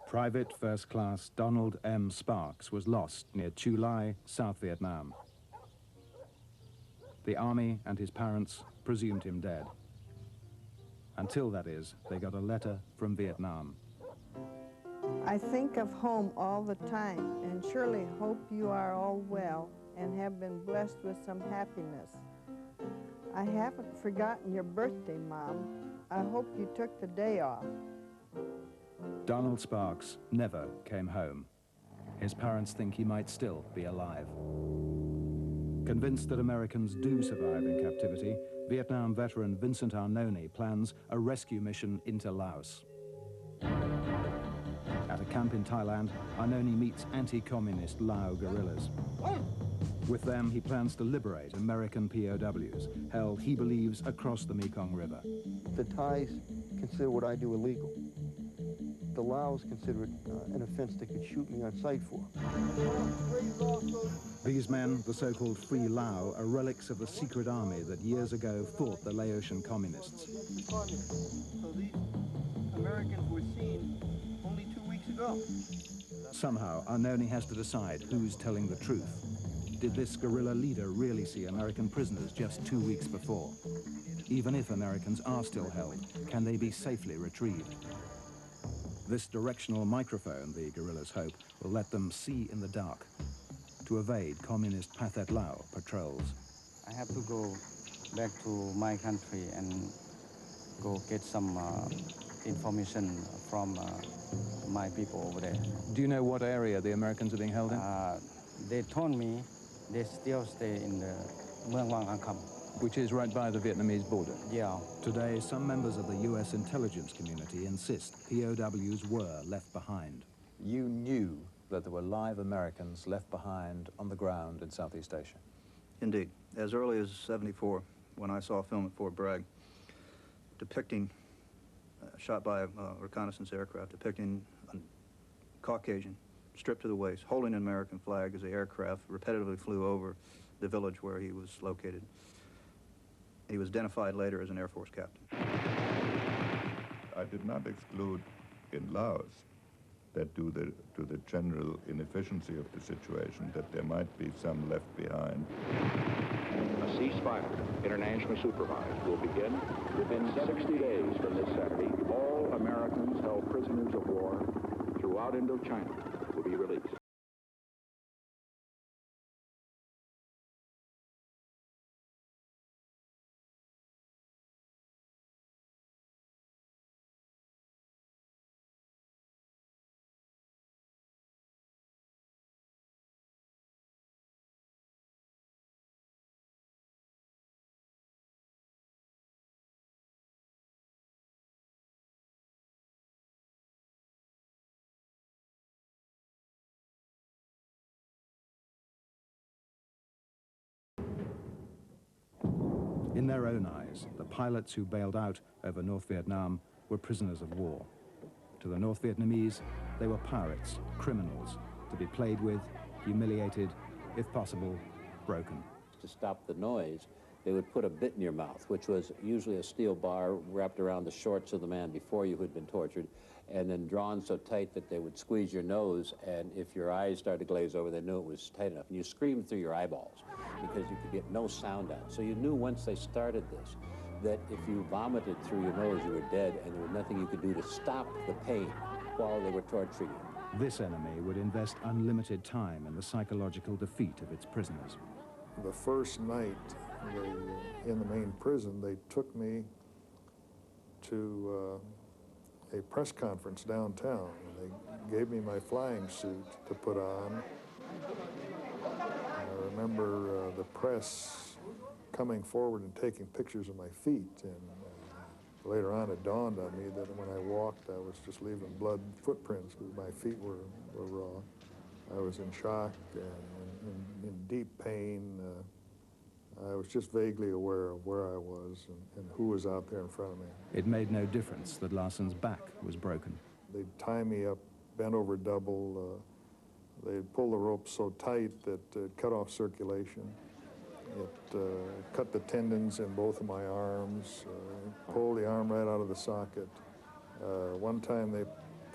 Private First Class Donald M. Sparks was lost near Chu Lai, South Vietnam. The army and his parents presumed him dead. Until, that is, they got a letter from Vietnam. I think of home all the time and surely hope you are all well and have been blessed with some happiness. I haven't forgotten your birthday, Mom. I hope you took the day off. Donald Sparks never came home. His parents think he might still be alive. Convinced that Americans do survive in captivity, Vietnam veteran Vincent Arnone plans a rescue mission into Laos. At a camp in Thailand, Arnone meets anti-communist Lao guerrillas. With them, he plans to liberate American POWs, held, he believes, across the Mekong River. The Thais consider what I do illegal. The Laos consider it an offense they could shoot me on sight for. These men, the so-called Free Lao, are relics of the secret army that years ago fought the Laotian communists. So these Americans were seen only 2 weeks ago. Somehow, Arnone has to decide who's telling the truth. Did this guerrilla leader really see American prisoners just 2 weeks before? Even if Americans are still held, can they be safely retrieved? This directional microphone, the guerrillas hope, will let them see in the dark to evade communist Pathet Lao patrols. I have to go back to my country and go get some information from my people over there. Do you know what area the Americans are being held in? They told me they still stay in the Muang Wang Ang Kham. Which is right by the Vietnamese border. Yeah. Today, some members of the U.S. intelligence community insist POWs were left behind. You knew that there were live Americans left behind on the ground in Southeast Asia? Indeed. As early as '74, when I saw a film at Fort Bragg depicting, shot by a reconnaissance aircraft, depicting a Caucasian stripped to the waist, holding an American flag as the aircraft repetitively flew over the village where he was located. He was identified later as an Air Force captain. I did not exclude in Laos that due to the general inefficiency of the situation, that there might be some left behind. A ceasefire, internationally supervised, will begin within 60 days from this Saturday. All Americans held prisoners of war throughout Indochina will be released. In their own eyes, the pilots who bailed out over North Vietnam were prisoners of war. To the North Vietnamese, they were pirates, criminals, to be played with, humiliated, if possible, broken. To stop the noise, they would put a bit in your mouth, which was usually a steel bar wrapped around the shorts of the man before you who had been tortured, and then drawn so tight that they would squeeze your nose, and if your eyes started to glaze over, they knew it was tight enough. And you screamed through your eyeballs because you could get no sound out. So you knew once they started this that if you vomited through your nose, you were dead, and there was nothing you could do to stop the pain while they were torturing you. This enemy would invest unlimited time in the psychological defeat of its prisoners. The first night in the main prison, they took me to a press conference downtown. They gave me my flying suit to put on. I remember the press coming forward and taking pictures of my feet, and later on it dawned on me that when I walked, I was just leaving blood footprints because my feet were raw. I was in shock and in deep pain. I was just vaguely aware of where I was and who was out there in front of me. It made no difference that Larsen's back was broken. They'd tie me up, bent over double. They'd pull the rope so tight that it cut off circulation. It cut the tendons in both of my arms, pulled the arm right out of the socket. One time they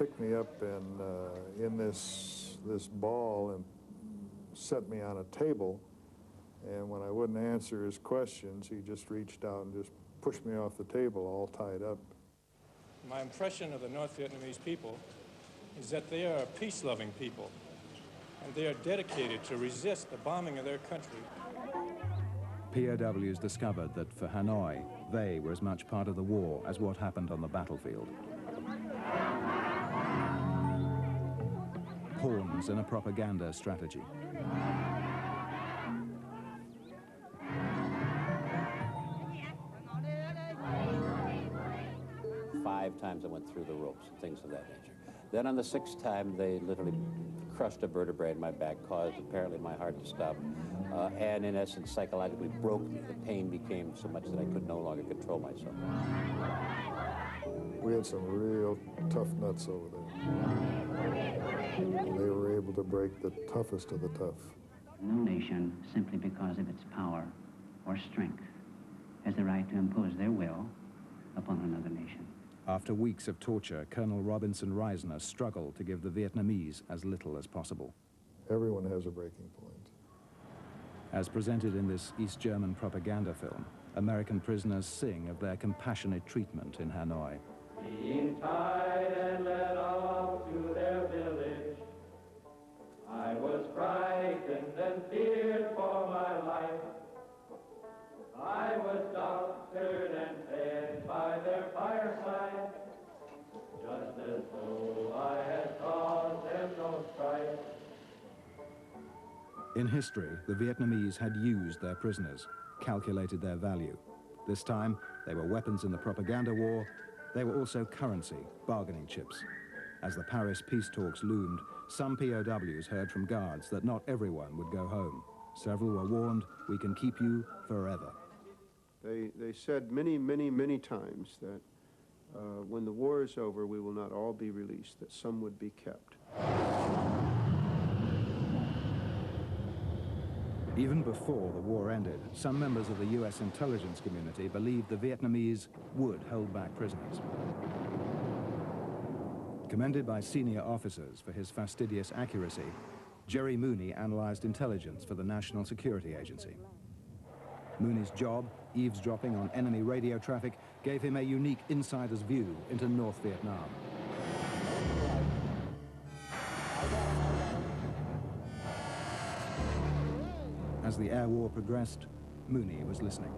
picked me up and in this ball and set me on a table. And when I wouldn't answer his questions, he just reached out and just pushed me off the table, all tied up. My impression of the North Vietnamese people is that they are a peace-loving people, and they are dedicated to resist the bombing of their country. POWs discovered that for Hanoi, they were as much part of the war as what happened on the battlefield. Pawns in a propaganda strategy. 5 times I went through the ropes and things of that nature. Then on the 6th time, they literally crushed a vertebrae in my back, caused apparently my heart to stop, and in essence psychologically broke me. The pain became so much that I could no longer control myself. We had some real tough nuts over there. And they were able to break the toughest of the tough. No nation, simply because of its power or strength, has the right to impose their will upon another nation. After weeks of torture, Colonel Robinson Reisner struggled to give the Vietnamese as little as possible. Everyone has a breaking point. As presented in this East German propaganda film, American prisoners sing of their compassionate treatment in Hanoi. Being tied and led off to their village, I was frightened and feared for my life. I was doctored and fed by their fireside, just as though I had caused them no strife. In history, the Vietnamese had used their prisoners, calculated their value. This time, they were weapons in the propaganda war. They were also currency, bargaining chips. As the Paris peace talks loomed, some POWs heard from guards that not everyone would go home. Several were warned, "We can keep you forever." They said many, many, many times that when the war is over, we will not all be released, that some would be kept. Even before the war ended, some members of the US intelligence community believed the Vietnamese would hold back prisoners. Commended by senior officers for his fastidious accuracy, Jerry Mooney analyzed intelligence for the National Security Agency. Mooney's job, eavesdropping on enemy radio traffic, gave him a unique insider's view into North Vietnam. As the air war progressed, Mooney was listening.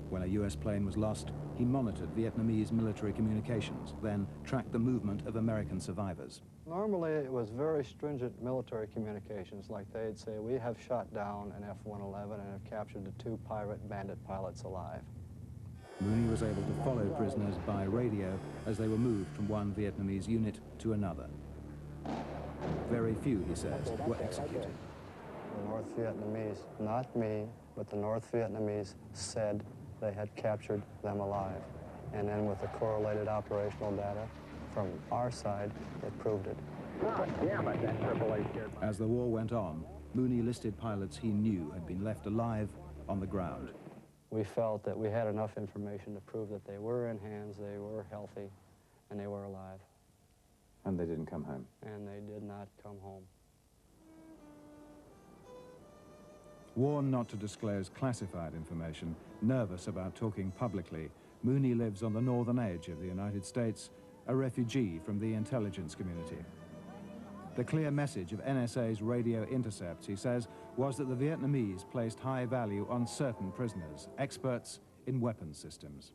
When a US plane was lost, he monitored Vietnamese military communications, then tracked the movement of American survivors. Normally, it was very stringent military communications, like they'd say, we have shot down an F-111 and have captured the 2 pirate bandit pilots alive. Mooney was able to follow prisoners by radio as they were moved from one Vietnamese unit to another. Very few, he says, were executed. The North Vietnamese, not me, but the North Vietnamese said they had captured them alive. And then with the correlated operational data from our side, it proved it. God damn it, that AAA scared me. As the war went on, Mooney listed pilots he knew had been left alive on the ground. We felt that we had enough information to prove that they were in hands, they were healthy, and they were alive. And they didn't come home? And they did not come home. Warned not to disclose classified information, nervous about talking publicly, Mooney lives on the northern edge of the United States, a refugee from the intelligence community. The clear message of NSA's radio intercepts, he says, was that the Vietnamese placed high value on certain prisoners, experts in weapons systems.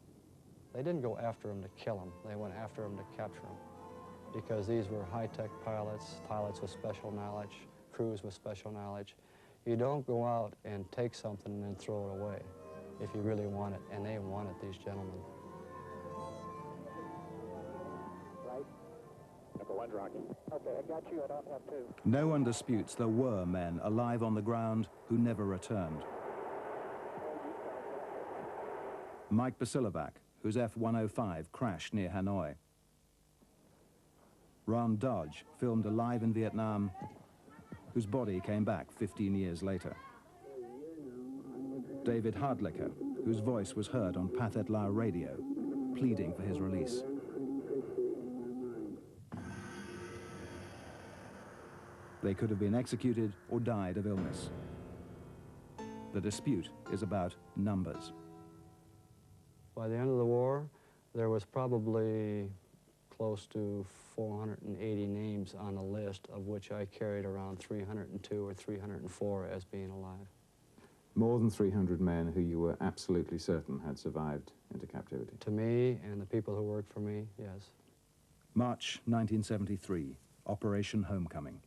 They didn't go after them to kill them, they went after them to capture them. Because these were high-tech pilots, pilots with special knowledge, crews with special knowledge. You don't go out and take something and then throw it away if you really want it, and they wanted these gentlemen. Right. Number 1, Rocky. Okay, I got you. I don't have 2. No one disputes there were men alive on the ground who never returned. Mike Basilovac, whose F-105 crashed near Hanoi. Ron Dodge, filmed alive in Vietnam, whose body came back 15 years later. David Hardlicker, whose voice was heard on Pathet Lao radio, pleading for his release. They could have been executed or died of illness. The dispute is about numbers. By the end of the war, there was probably close to 480 names on the list, of which I carried around 302 or 304 as being alive. More than 300 men who you were absolutely certain had survived into captivity? To me and the people who worked for me, yes. March 1973, Operation Homecoming.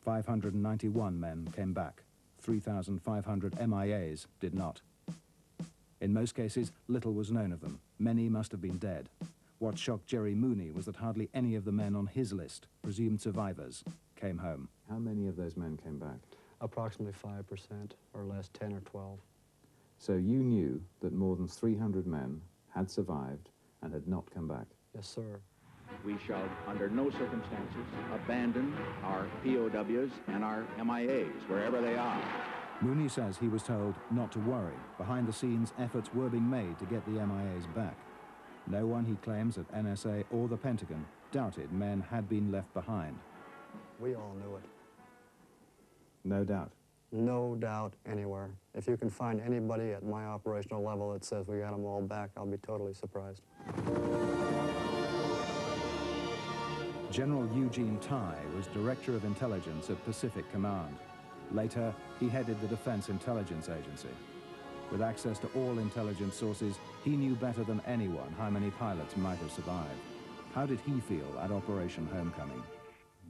591 men came back. 3,500 MIAs did not. In most cases, little was known of them. Many must have been dead. What shocked Jerry Mooney was that hardly any of the men on his list, presumed survivors, came home. How many of those men came back? Approximately 5% or less, 10 or 12. So you knew that more than 300 men had survived and had not come back? Yes, sir. We shall, under no circumstances, abandon our POWs and our MIAs, wherever they are. Mooney says he was told not to worry. Behind the scenes, efforts were being made to get the MIAs back. No one, he claims, at NSA or the Pentagon doubted men had been left behind. We all knew it. No doubt? No doubt anywhere. If you can find anybody at my operational level that says we got them all back, I'll be totally surprised. General Eugene Tye was Director of Intelligence at Pacific Command. Later, he headed the Defense Intelligence Agency. With access to all intelligence sources, he knew better than anyone how many pilots might have survived. How did he feel at Operation Homecoming?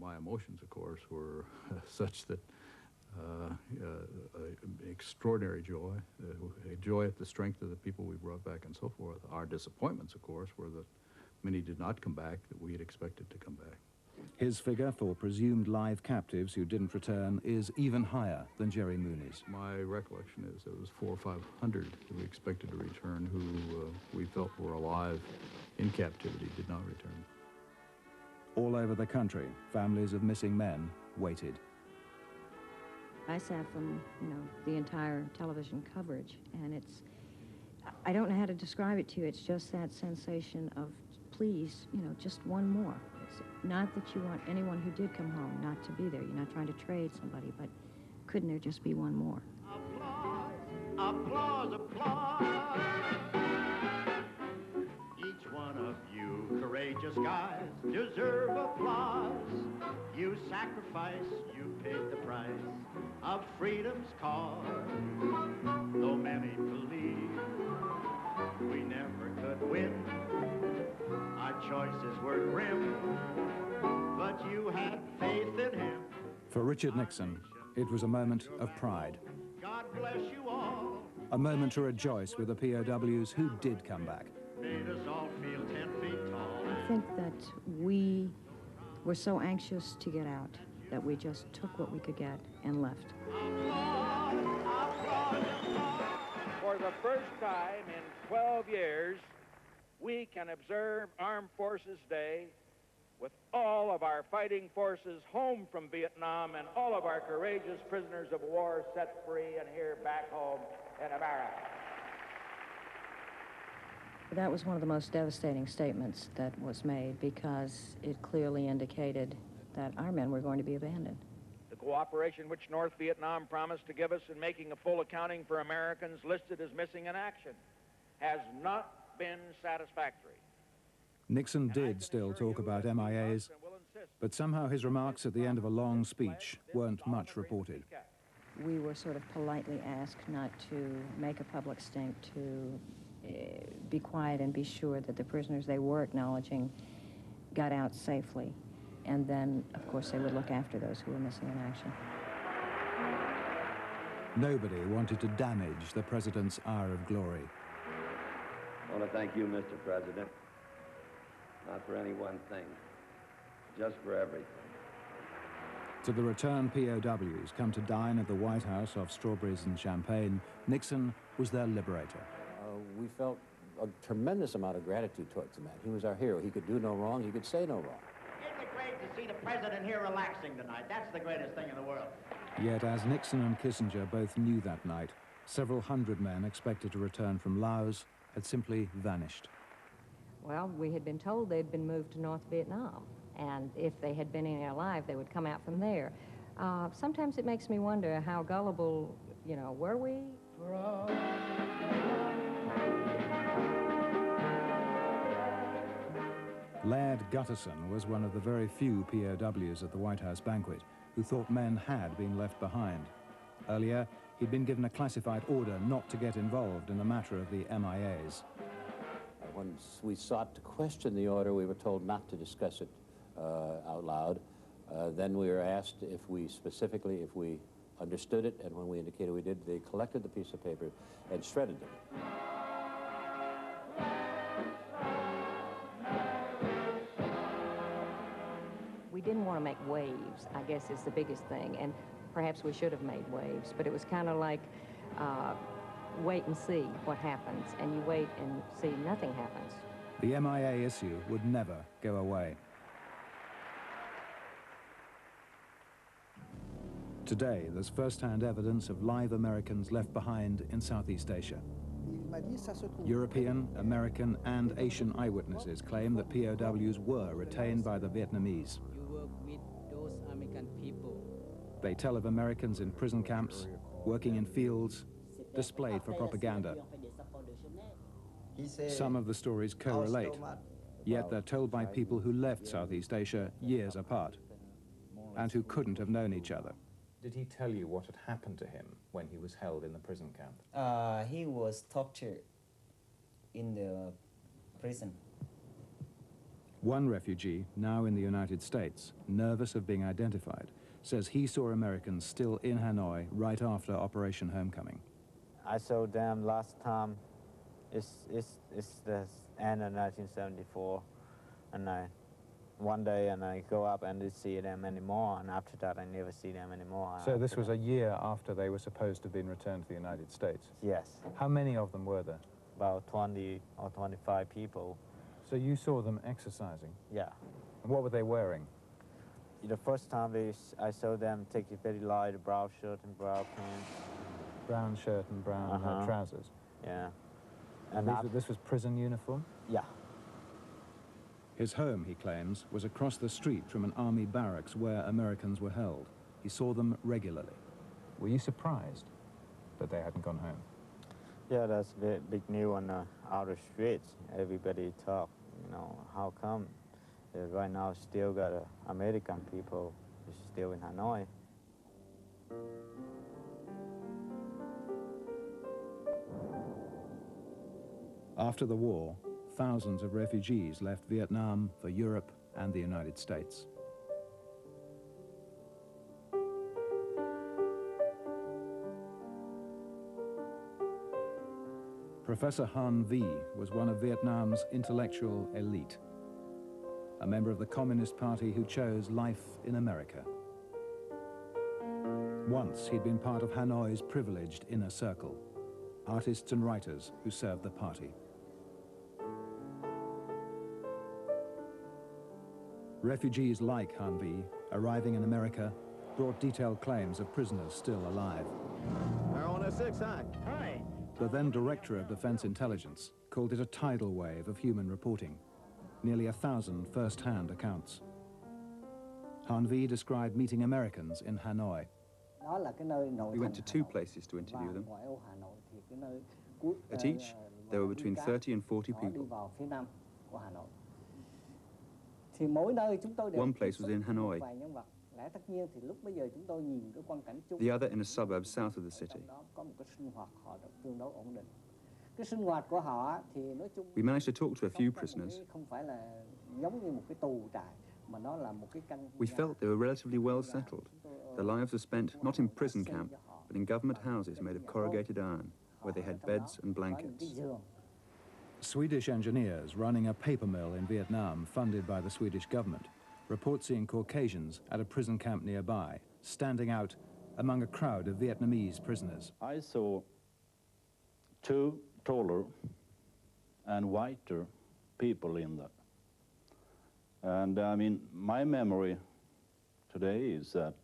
My emotions, of course, were such that extraordinary joy, joy at the strength of the people we brought back and so forth. Our disappointments, of course, were that many did not come back that we had expected to come back. His figure for presumed live captives who didn't return is even higher than Jerry Mooney's. My recollection is there was 400 or 500 that we expected to return who we felt were alive in captivity did not return. All over the country, families of missing men waited. I sat from, the entire television coverage, and I don't know how to describe it to you. It's just that sensation of, please, just one more. It's not that you want anyone who did come home not to be there. You're not trying to trade somebody, but couldn't there just be one more? Applause, applause, applause. Each one of you courageous guys deserve applause. You sacrifice, you paid the price of freedom's cause. Though many believe we never could win, our choices were grim, but you had faith in him. For Richard Nixon, it was a moment of pride. God bless you all. A moment to rejoice with the POWs who did come back. Made us all feel 10 feet tall. I think that we were so anxious to get out that we just took what we could get and left. For the first time in 12 years, we can observe Armed Forces Day with all of our fighting forces home from Vietnam and all of our courageous prisoners of war set free and here back home in America. That was one of the most devastating statements that was made because it clearly indicated that our men were going to be abandoned. The cooperation which North Vietnam promised to give us in making a full accounting for Americans listed as missing in action has not been satisfactory. Nixon did still talk about MIAs, but somehow his remarks at the end of a long speech weren't much reported. We were sort of politely asked not to make a public stink, to be quiet and be sure that the prisoners they were acknowledging got out safely. And then, of course, they would look after those who were missing in action. Nobody wanted to damage the president's hour of glory. I want to thank you, Mr. President. Not for any one thing, just for everything. To the returned POWs come to dine at the White House off strawberries and champagne, Nixon was their liberator. We felt a tremendous amount of gratitude towards the man. He was our hero. He could do no wrong. He could say no wrong. Isn't it great to see the president here relaxing tonight? That's the greatest thing in the world. Yet, as Nixon and Kissinger both knew that night, several hundred men expected to return from Laos had simply vanished. Well, we had been told they'd been moved to North Vietnam. And if they had been in alive, they would come out from there. Sometimes it makes me wonder how gullible, you know, were we? Laird Gutterson was one of the very few POWs at the White House banquet who thought men had been left behind. Earlier, he'd been given a classified order not to get involved in the matter of the MIAs. When we sought to question the order, we were told not to discuss it out loud. Then we were asked if we understood it, and when we indicated we did, they collected the piece of paper and shredded it. We didn't want to make waves, I guess is the biggest thing, and perhaps we should have made waves, but it was kind of like wait and see what happens, and you wait and see nothing happens. The MIA issue would never go away. Today, there's first-hand evidence of live Americans left behind in Southeast Asia. European, American, and Asian eyewitnesses claim that POWs were retained by the Vietnamese. You work with those American people. They tell of Americans in prison camps, working in fields, displayed for propaganda. Some of the stories correlate, yet they're told by people who left Southeast Asia years apart and who couldn't have known each other. Did he tell you what had happened to him when he was held in the prison camp? He was tortured in the prison. One refugee, now in the United States, nervous of being identified, says he saw Americans still in Hanoi right after Operation Homecoming. I saw them last time. It's the end of 1974, and one day I go up and I see them anymore, and after that I never see them anymore. So this was a year after they were supposed to have been returned to the United States? Yes. How many of them were there? About 20 or 25 people. So you saw them exercising? Yeah. And what were they wearing? The first time I saw them take a very light brown shirt and brown pants. Brown shirt and brown trousers? Yeah. And this was prison uniform? Yeah. His home, he claims, was across the street from an army barracks where Americans were held. He saw them regularly. Were you surprised that they hadn't gone home? Yeah, that's big news on the outer streets. Everybody talk, you know, how come right now still got American people still in Hanoi. After the war, thousands of refugees left Vietnam for Europe and the United States. Professor Han Vi was one of Vietnam's intellectual elite, a member of the Communist Party who chose life in America. Once he'd been part of Hanoi's privileged inner circle, artists and writers who served the party. Refugees like Han Vi, arriving in America, brought detailed claims of prisoners still alive. Marijuana 6, hi. Hi. The then Director of Defense Intelligence called it a tidal wave of human reporting, nearly 1,000 first-hand accounts. Han Vi described meeting Americans in Hanoi. We went to two places to interview them. At each, there were between 30 and 40 people. One place was in Hanoi, the other in a suburb south of the city. We managed to talk to a few prisoners. We felt they were relatively well settled. Their lives were spent not in prison camp, but in government houses made of corrugated iron, where they had beds and blankets. Swedish engineers running a paper mill in Vietnam, funded by the Swedish government, report seeing Caucasians at a prison camp nearby, standing out among a crowd of Vietnamese prisoners. I saw two taller and whiter people in there. And I mean, my memory today is that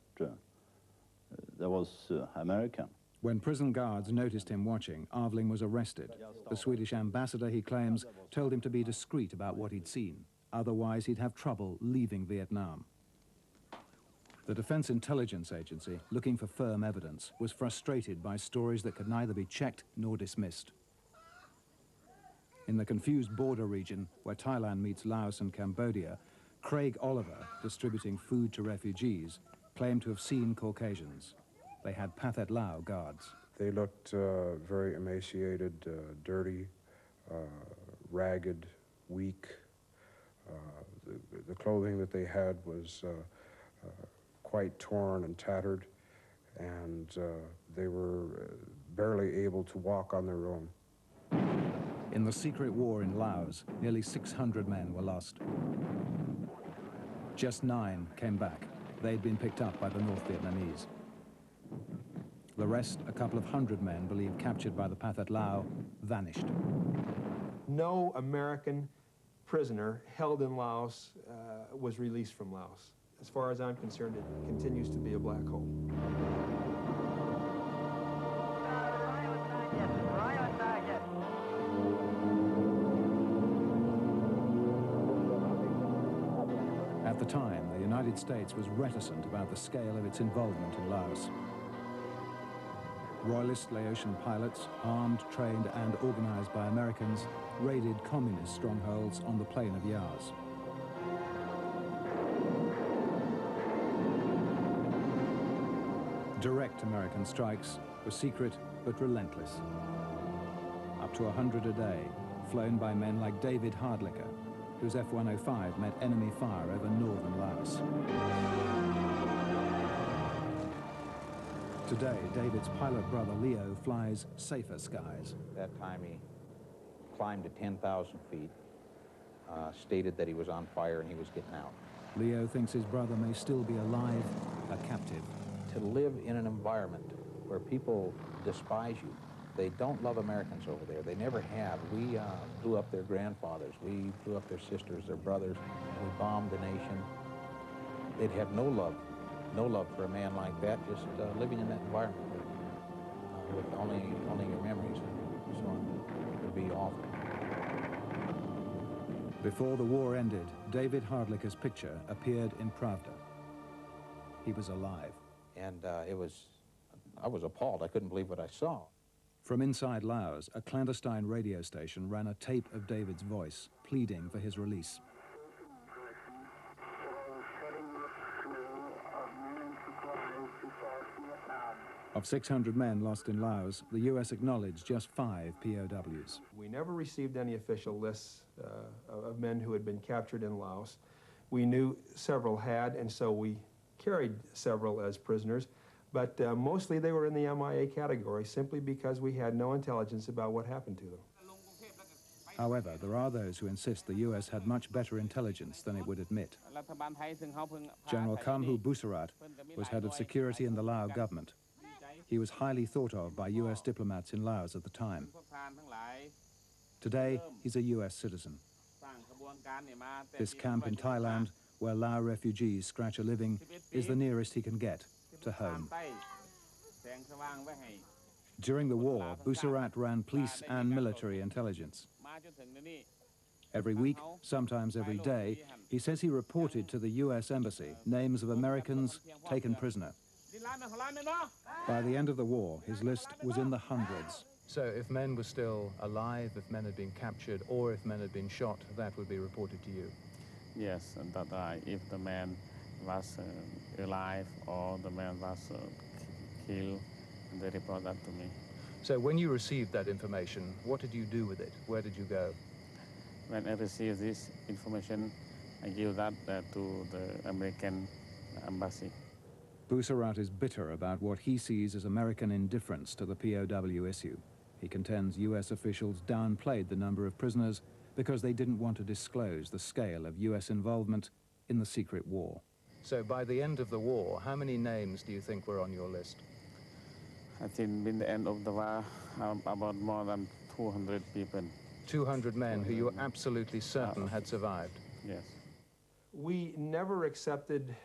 there was American. When prison guards noticed him watching, Arvling was arrested. The Swedish ambassador, he claims, told him to be discreet about what he'd seen Otherwise, he'd have trouble leaving Vietnam. The Defense Intelligence Agency, looking for firm evidence, was frustrated by stories that could neither be checked nor dismissed. In the confused border region where Thailand meets Laos and Cambodia, Craig Oliver, distributing food to refugees, claimed to have seen Caucasians. They had Pathet Lao guards. They looked very emaciated, dirty, ragged, weak. The clothing that they had was quite torn and tattered, and they were barely able to walk on their own. In the secret war in Laos, nearly 600 men were lost. Just 9 came back. They'd been picked up by the North Vietnamese. The rest, a couple of hundred men believed captured by the Pathet Lao, vanished. No American prisoner held in Laos was released from Laos. As far as I'm concerned, it continues to be a black hole. At the time, the United States was reticent about the scale of its involvement in Laos. Royalist Laotian pilots, armed, trained, and organized by Americans, raided communist strongholds on the plain of Yars. Direct American strikes were secret but relentless. Up to 100 a day, flown by men like David Hardlicker, whose F-105 met enemy fire over northern Laos. Today, David's pilot brother Leo flies safer skies. That time he climbed to 10,000 feet, stated that he was on fire and he was getting out. Leo thinks his brother may still be alive, a captive. To live in an environment where people despise you, they don't love Americans over there. They never have. We blew up their grandfathers. We blew up their sisters, their brothers. We bombed the nation. They'd have no love for a man like that, just living in that environment with only your memories and so on. It would be awful. Before the war ended, David Hardlicker's picture appeared in Pravda. He was alive. And I was appalled. I couldn't believe what I saw. From inside Laos, a clandestine radio station ran a tape of David's voice, pleading for his release. Of 600 men lost in Laos, the U.S. acknowledged just 5 POWs. We never received any official lists of men who had been captured in Laos. We knew several had, and so we carried several as prisoners, but mostly they were in the MIA category simply because we had no intelligence about what happened to them. However, there are those who insist the U.S. had much better intelligence than it would admit. General Kamhu Busarat was head of security in the Lao government. He was highly thought of by U.S. diplomats in Laos at the time. Today, he's a U.S. citizen. This camp in Thailand, where Lao refugees scratch a living, is the nearest he can get to home. During the war, Busarat ran police and military intelligence. Every week, sometimes every day, he says he reported to the U.S. Embassy names of Americans taken prisoner. By the end of the war, his list was in the hundreds. So if men were still alive, if men had been captured, or if men had been shot, that would be reported to you? Yes, that if the man was alive or the man was killed, they report that to me. So when you received that information, what did you do with it? Where did you go? When I received this information, I give that to the American embassy. Busarat is bitter about what he sees as American indifference to the POW issue. He contends U.S. officials downplayed the number of prisoners because they didn't want to disclose the scale of U.S. involvement in the secret war. So by the end of the war, how many names do you think were on your list? I think in the end of the war, about more than 200 people. 200 men who you were absolutely certain had survived? Yes. We never accepted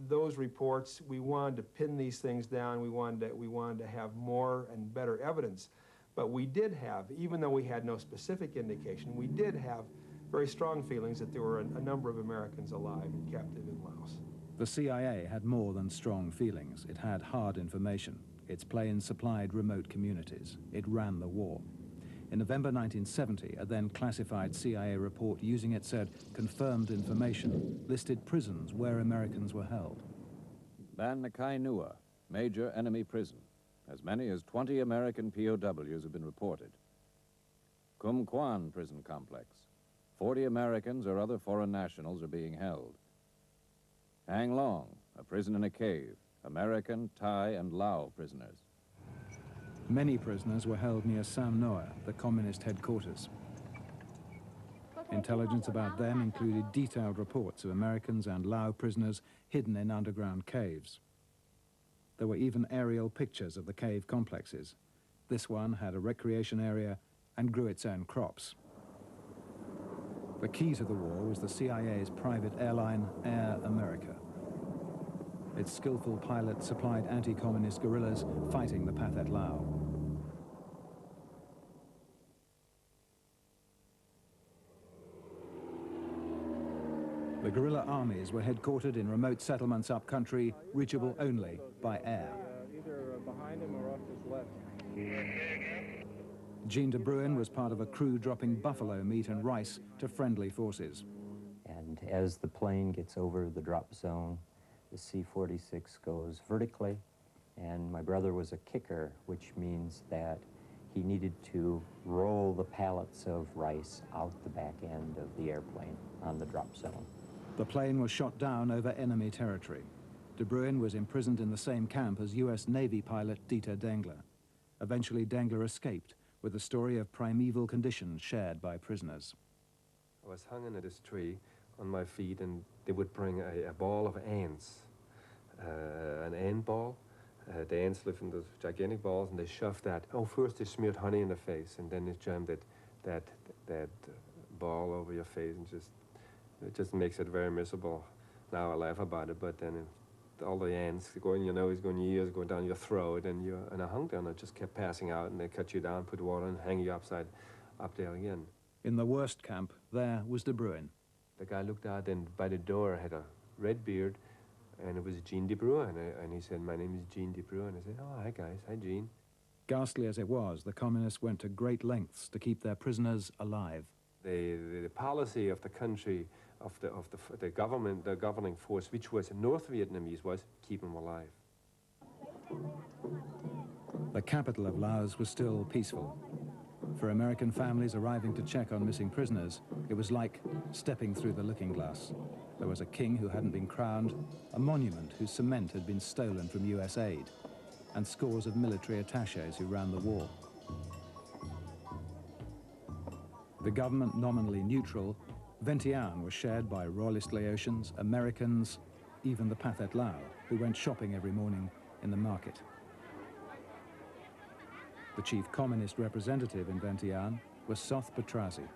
those reports. We wanted to pin these things down. We wanted to have more and better evidence. But we did have, even though we had no specific indication, we did have very strong feelings that there were a number of Americans alive and captive in Laos. The CIA had more than strong feelings. It had hard information. Its planes supplied remote communities. It ran the war. In November 1970, a then classified CIA report using, it said, confirmed information, listed prisons where Americans were held. Ban Nakai Nua, major enemy prison. As many as 20 American POWs have been reported. Kum Kwan prison complex. 40 Americans or other foreign nationals are being held. Hang Long, a prison in a cave. American, Thai, and Lao prisoners. Many prisoners were held near Sam Noa, the communist headquarters. Intelligence about them included detailed reports of Americans and Lao prisoners hidden in underground caves. There were even aerial pictures of the cave complexes. This one had a recreation area and grew its own crops. The key to the war was the CIA's private airline, Air America. Its skillful pilots supplied anti-communist guerrillas fighting the Pathet Lao. The guerrilla armies were headquartered in remote settlements upcountry, reachable only by air. Either behind him or off his left. Jean de Bruin was part of a crew dropping buffalo meat and rice to friendly forces. And as the plane gets over the drop zone, the C-46 goes vertically, and my brother was a kicker, which means that he needed to roll the pallets of rice out the back end of the airplane on the drop zone. The plane was shot down over enemy territory. De Bruin was imprisoned in the same camp as US Navy pilot Dieter Dengler. Eventually, Dengler escaped with the story of primeval conditions shared by prisoners. I was hanging at this tree on my feet, and they would bring a ball of ants, an ant ball. The ants live in those gigantic balls, and they shoved that. Oh, first they smeared honey in the face, and then they jammed that ball over your face, and it just makes it very miserable. Now I laugh about it, but then all the ants go in your nose, go in your ears, go down your throat, and I hung there, and I just kept passing out, and they cut you down, put water, and hang you up there again. In the worst camp, there was De Bruin. The guy looked out, and by the door had a red beard, and it was Jean de Bruin, and he said, "My name is Jean de Bruin." I said, "Oh, hi guys, hi Jean." Ghastly as it was, the communists went to great lengths to keep their prisoners alive. The policy of the country, of the government, the governing force, which was North Vietnamese, was keep them alive. The capital of Laos was still peaceful. For American families arriving to check on missing prisoners, it was like stepping through the looking glass. There was a king who hadn't been crowned, a monument whose cement had been stolen from US aid, and scores of military attaches who ran the war. The government nominally neutral, Vientiane was shared by Royalist Laotians, Americans, even the Pathet Lao, who went shopping every morning in the market. The chief communist representative in Vientiane was Soth Petrazi.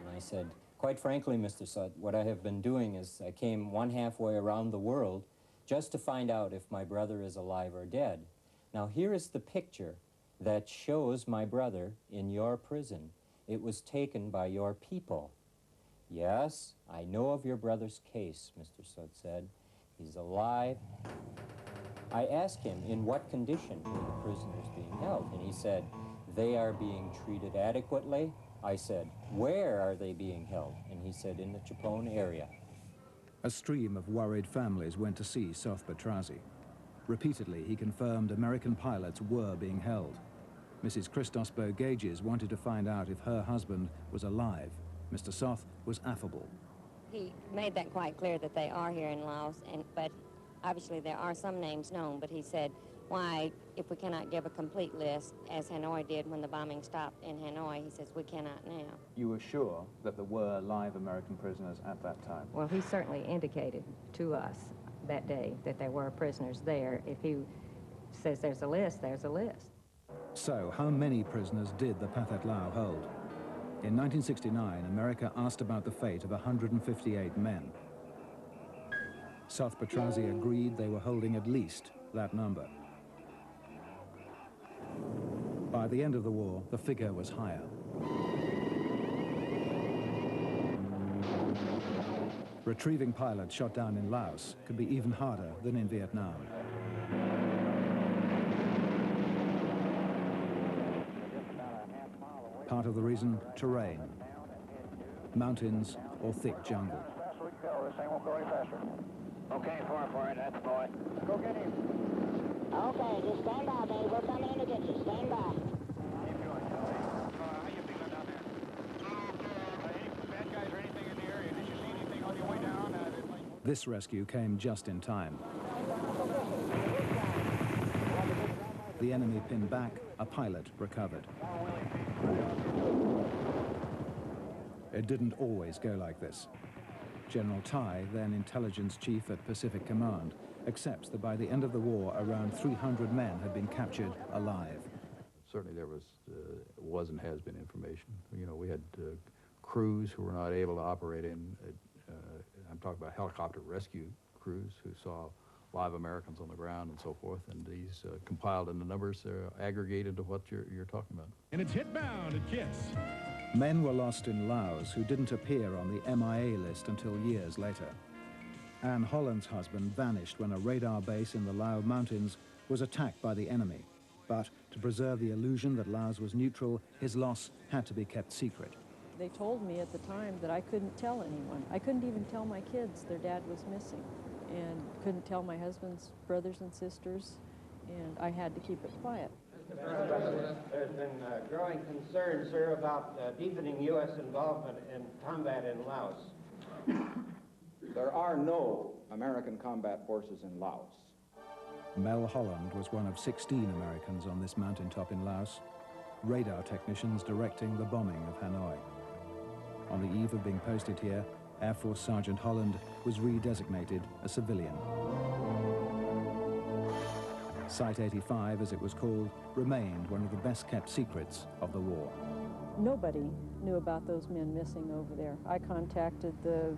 And I said, "Quite frankly, Mr. Sut, what I have been doing is I came one halfway around the world just to find out if my brother is alive or dead. Now here is the picture that shows my brother in your prison. It was taken by your people." "Yes, I know of your brother's case," Mr. Sut said. "He's alive." I asked him in what condition were the prisoners being held, and he said, "They are being treated adequately." I said, "Where are they being held?" And he said, "In the Chapone area." A stream of worried families went to see Soth Petrazi. Repeatedly, he confirmed American pilots were being held. Mrs. Christos Bogages wanted to find out if her husband was alive. Mr. Soth was affable. He made that quite clear that they are here in Laos, but obviously there are some names known, but he said, "Why, if we cannot give a complete list, as Hanoi did when the bombing stopped in Hanoi," he says, "we cannot now." You were sure that there were live American prisoners at that time? Well, he certainly indicated to us that day that there were prisoners there. If he says there's a list, there's a list. So, how many prisoners did the Pathet Lao hold? In 1969, America asked about the fate of 158 men. Soth Petrazi agreed they were holding at least that number. By the end of the war, the figure was higher. Retrieving pilots shot down in Laos could be even harder than in Vietnam. Part of the reason, terrain. Mountains or thick jungle. Okay, for it, that's the boy. Go get him. Okay, just stand by, baby. We're coming in to get you. Stand by. How you feeling down there? Any bad guys or anything in the area? Did you see anything on your way down? This rescue came just in time. The enemy pinned back, a pilot recovered. It didn't always go like this. General Tai, then intelligence chief at Pacific Command, accepts that by the end of the war, around 300 men had been captured alive. Certainly there was and has been information. You know, we had crews who were not able to operate in, I'm talking about helicopter rescue crews who saw live Americans on the ground and so forth, and these compiled into numbers, aggregated to what you're talking about. And it's hit bound at Kiss. Men were lost in Laos who didn't appear on the MIA list until years later. Anne Holland's husband vanished when a radar base in the Lao Mountains was attacked by the enemy. But to preserve the illusion that Laos was neutral, his loss had to be kept secret. They told me at the time that I couldn't tell anyone. I couldn't even tell my kids their dad was missing, and couldn't tell my husband's brothers and sisters, and I had to keep it quiet. Mr. President, there's been growing concern, sir, about deepening U.S. involvement in combat in Laos. There are no American combat forces in Laos. Mel Holland was one of 16 Americans on this mountaintop in Laos, radar technicians directing the bombing of Hanoi. On the eve of being posted here, Air Force Sergeant Holland was redesignated a civilian. Site 85, as it was called, remained one of the best-kept secrets of the war. Nobody knew about those men missing over there. I contacted the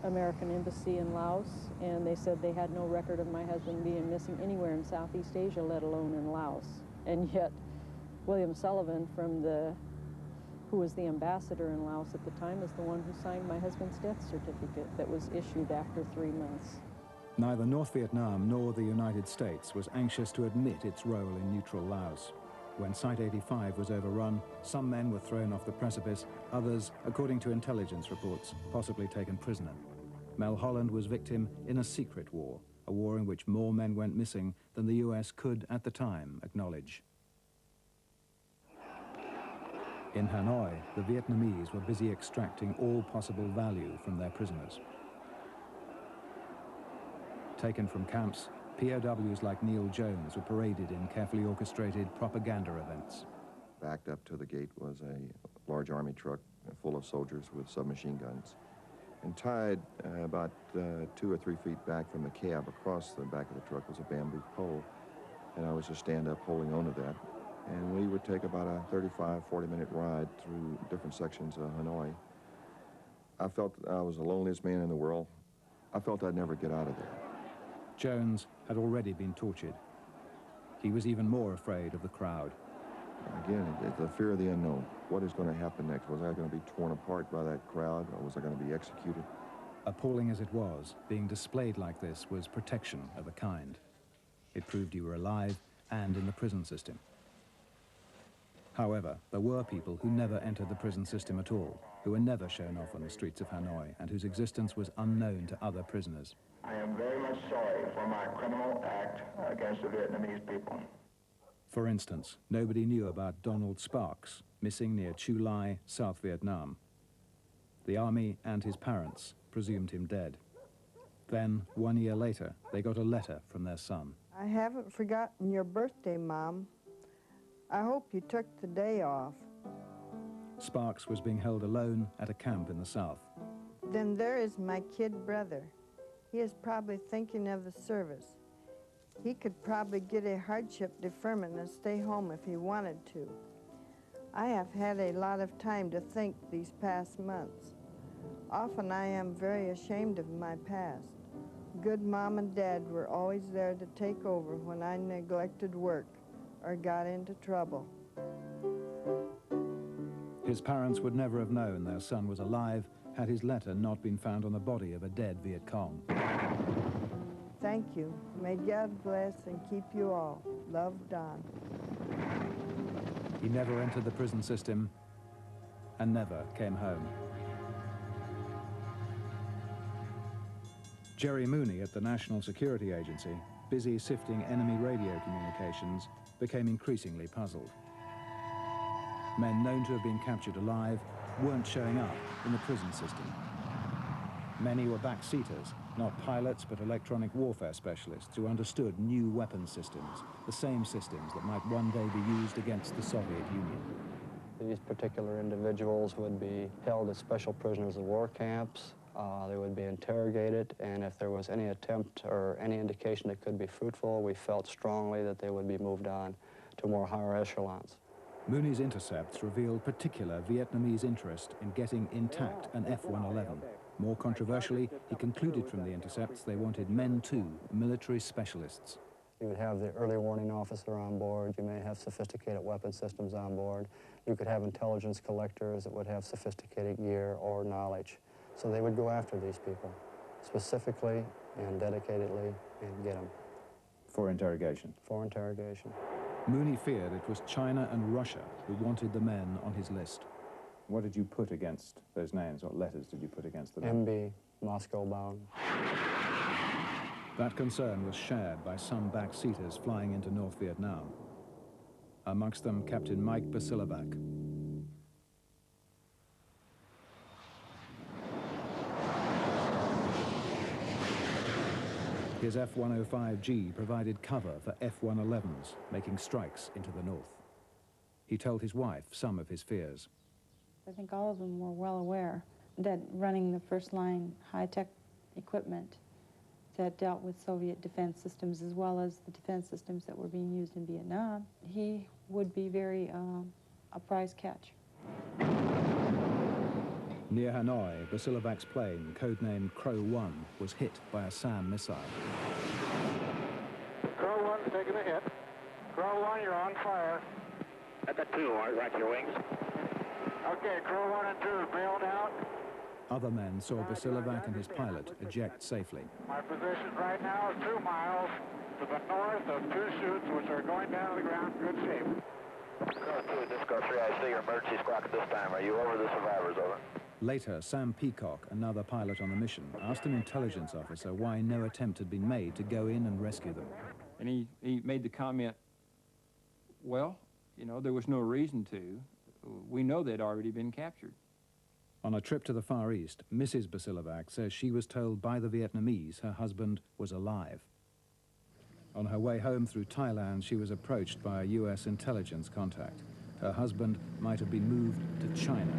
American Embassy in Laos, and they said they had no record of my husband being missing anywhere in Southeast Asia, let alone in Laos. And yet, William Sullivan, who was the ambassador in Laos at the time, is the one who signed my husband's death certificate that was issued after 3 months. Neither North Vietnam nor the United States was anxious to admit its role in neutral Laos. When Site 85 was overrun, some men were thrown off the precipice, others, according to intelligence reports, possibly taken prisoner. Mel Holland was victim in a secret war, a war in which more men went missing than the US could, at the time, acknowledge. In Hanoi, the Vietnamese were busy extracting all possible value from their prisoners. Taken from camps, POWs like Neil Jones were paraded in carefully orchestrated propaganda events. Backed up to the gate was a large army truck full of soldiers with submachine guns. And tied about 2 or 3 feet back from the cab across the back of the truck was a bamboo pole. And I was to stand up holding onto that. And we would take about a 35, 40-minute ride through different sections of Hanoi. I felt I was the loneliest man in the world. I felt I'd never get out of there. Jones had already been tortured. He was even more afraid of the crowd. Again, it's the fear of the unknown. What is going to happen next? Was I going to be torn apart by that crowd, or was I going to be executed? Appalling as it was, being displayed like this was protection of a kind. It proved you were alive and in the prison system. However, there were people who never entered the prison system at all, who were never shown off on the streets of Hanoi, and whose existence was unknown to other prisoners. I am very much sorry for my criminal act against the Vietnamese people. For instance, nobody knew about Donald Sparks, missing near Chu Lai, South Vietnam. The army and his parents presumed him dead. Then, 1 year later, they got a letter from their son. I haven't forgotten your birthday, Mom. I hope you took the day off. Sparks was being held alone at a camp in the south. Then there is my kid brother. He is probably thinking of the service. He could probably get a hardship deferment and stay home if he wanted to. I have had a lot of time to think these past months. Often I am very ashamed of my past. Good Mom and Dad were always there to take over when I neglected work or got into trouble. His parents would never have known their son was alive had his letter not been found on the body of a dead Viet Cong. Thank you. May God bless and keep you all. Love, Don. He never entered the prison system and never came home. Jerry Mooney at the National Security Agency, busy sifting enemy radio communications, became increasingly puzzled. Men known to have been captured alive weren't showing up in the prison system. Many were backseaters, not pilots but electronic warfare specialists who understood new weapon systems, the same systems that might one day be used against the Soviet Union. These particular individuals would be held as special prisoners of war camps. They would be interrogated, and if there was any attempt or any indication that could be fruitful, we felt strongly that they would be moved on to more higher echelons. Mooney's intercepts revealed particular Vietnamese interest in getting intact an F-111. More controversially, he concluded from the intercepts they wanted men too, military specialists. You would have the early warning officer on board. You may have sophisticated weapon systems on board. You could have intelligence collectors that would have sophisticated gear or knowledge. So they would go after these people, specifically and dedicatedly, and get them. For interrogation? For interrogation. Mooney feared it was China and Russia who wanted the men on his list. What did you put against those names? What letters did you put against the names? MB, Moscow bound. That concern was shared by some backseaters flying into North Vietnam. Amongst them, Captain Mike Basilovac. His F-105G provided cover for F-111s, making strikes into the north. He told his wife some of his fears. I think all of them were well aware that running the first-line high-tech equipment that dealt with Soviet defense systems as well as the defense systems that were being used in Vietnam, he would be very a prize catch. Near Hanoi, Basilovac's plane, codenamed Crow-1, was hit by a SAM missile. Crow-1's taking a hit. Crow-1, you're on fire. At the 2, right your wings. Okay, Crow-1 and 2 is bailed out. Other men saw Basilovac and his pilot eject safely. My position right now is 2 miles to the north of 2 chutes which are going down to the ground in good shape. Crow 2, Disco 3, I see your emergency squawk at this time. Are you over the survivors, over? Later, Sam Peacock, another pilot on the mission, asked an intelligence officer why no attempt had been made to go in and rescue them. And he made the comment, well, you know, there was no reason to. We know they'd already been captured. On a trip to the Far East, Mrs. Basilovac says she was told by the Vietnamese her husband was alive. On her way home through Thailand, she was approached by a U.S. intelligence contact. Her husband might have been moved to China.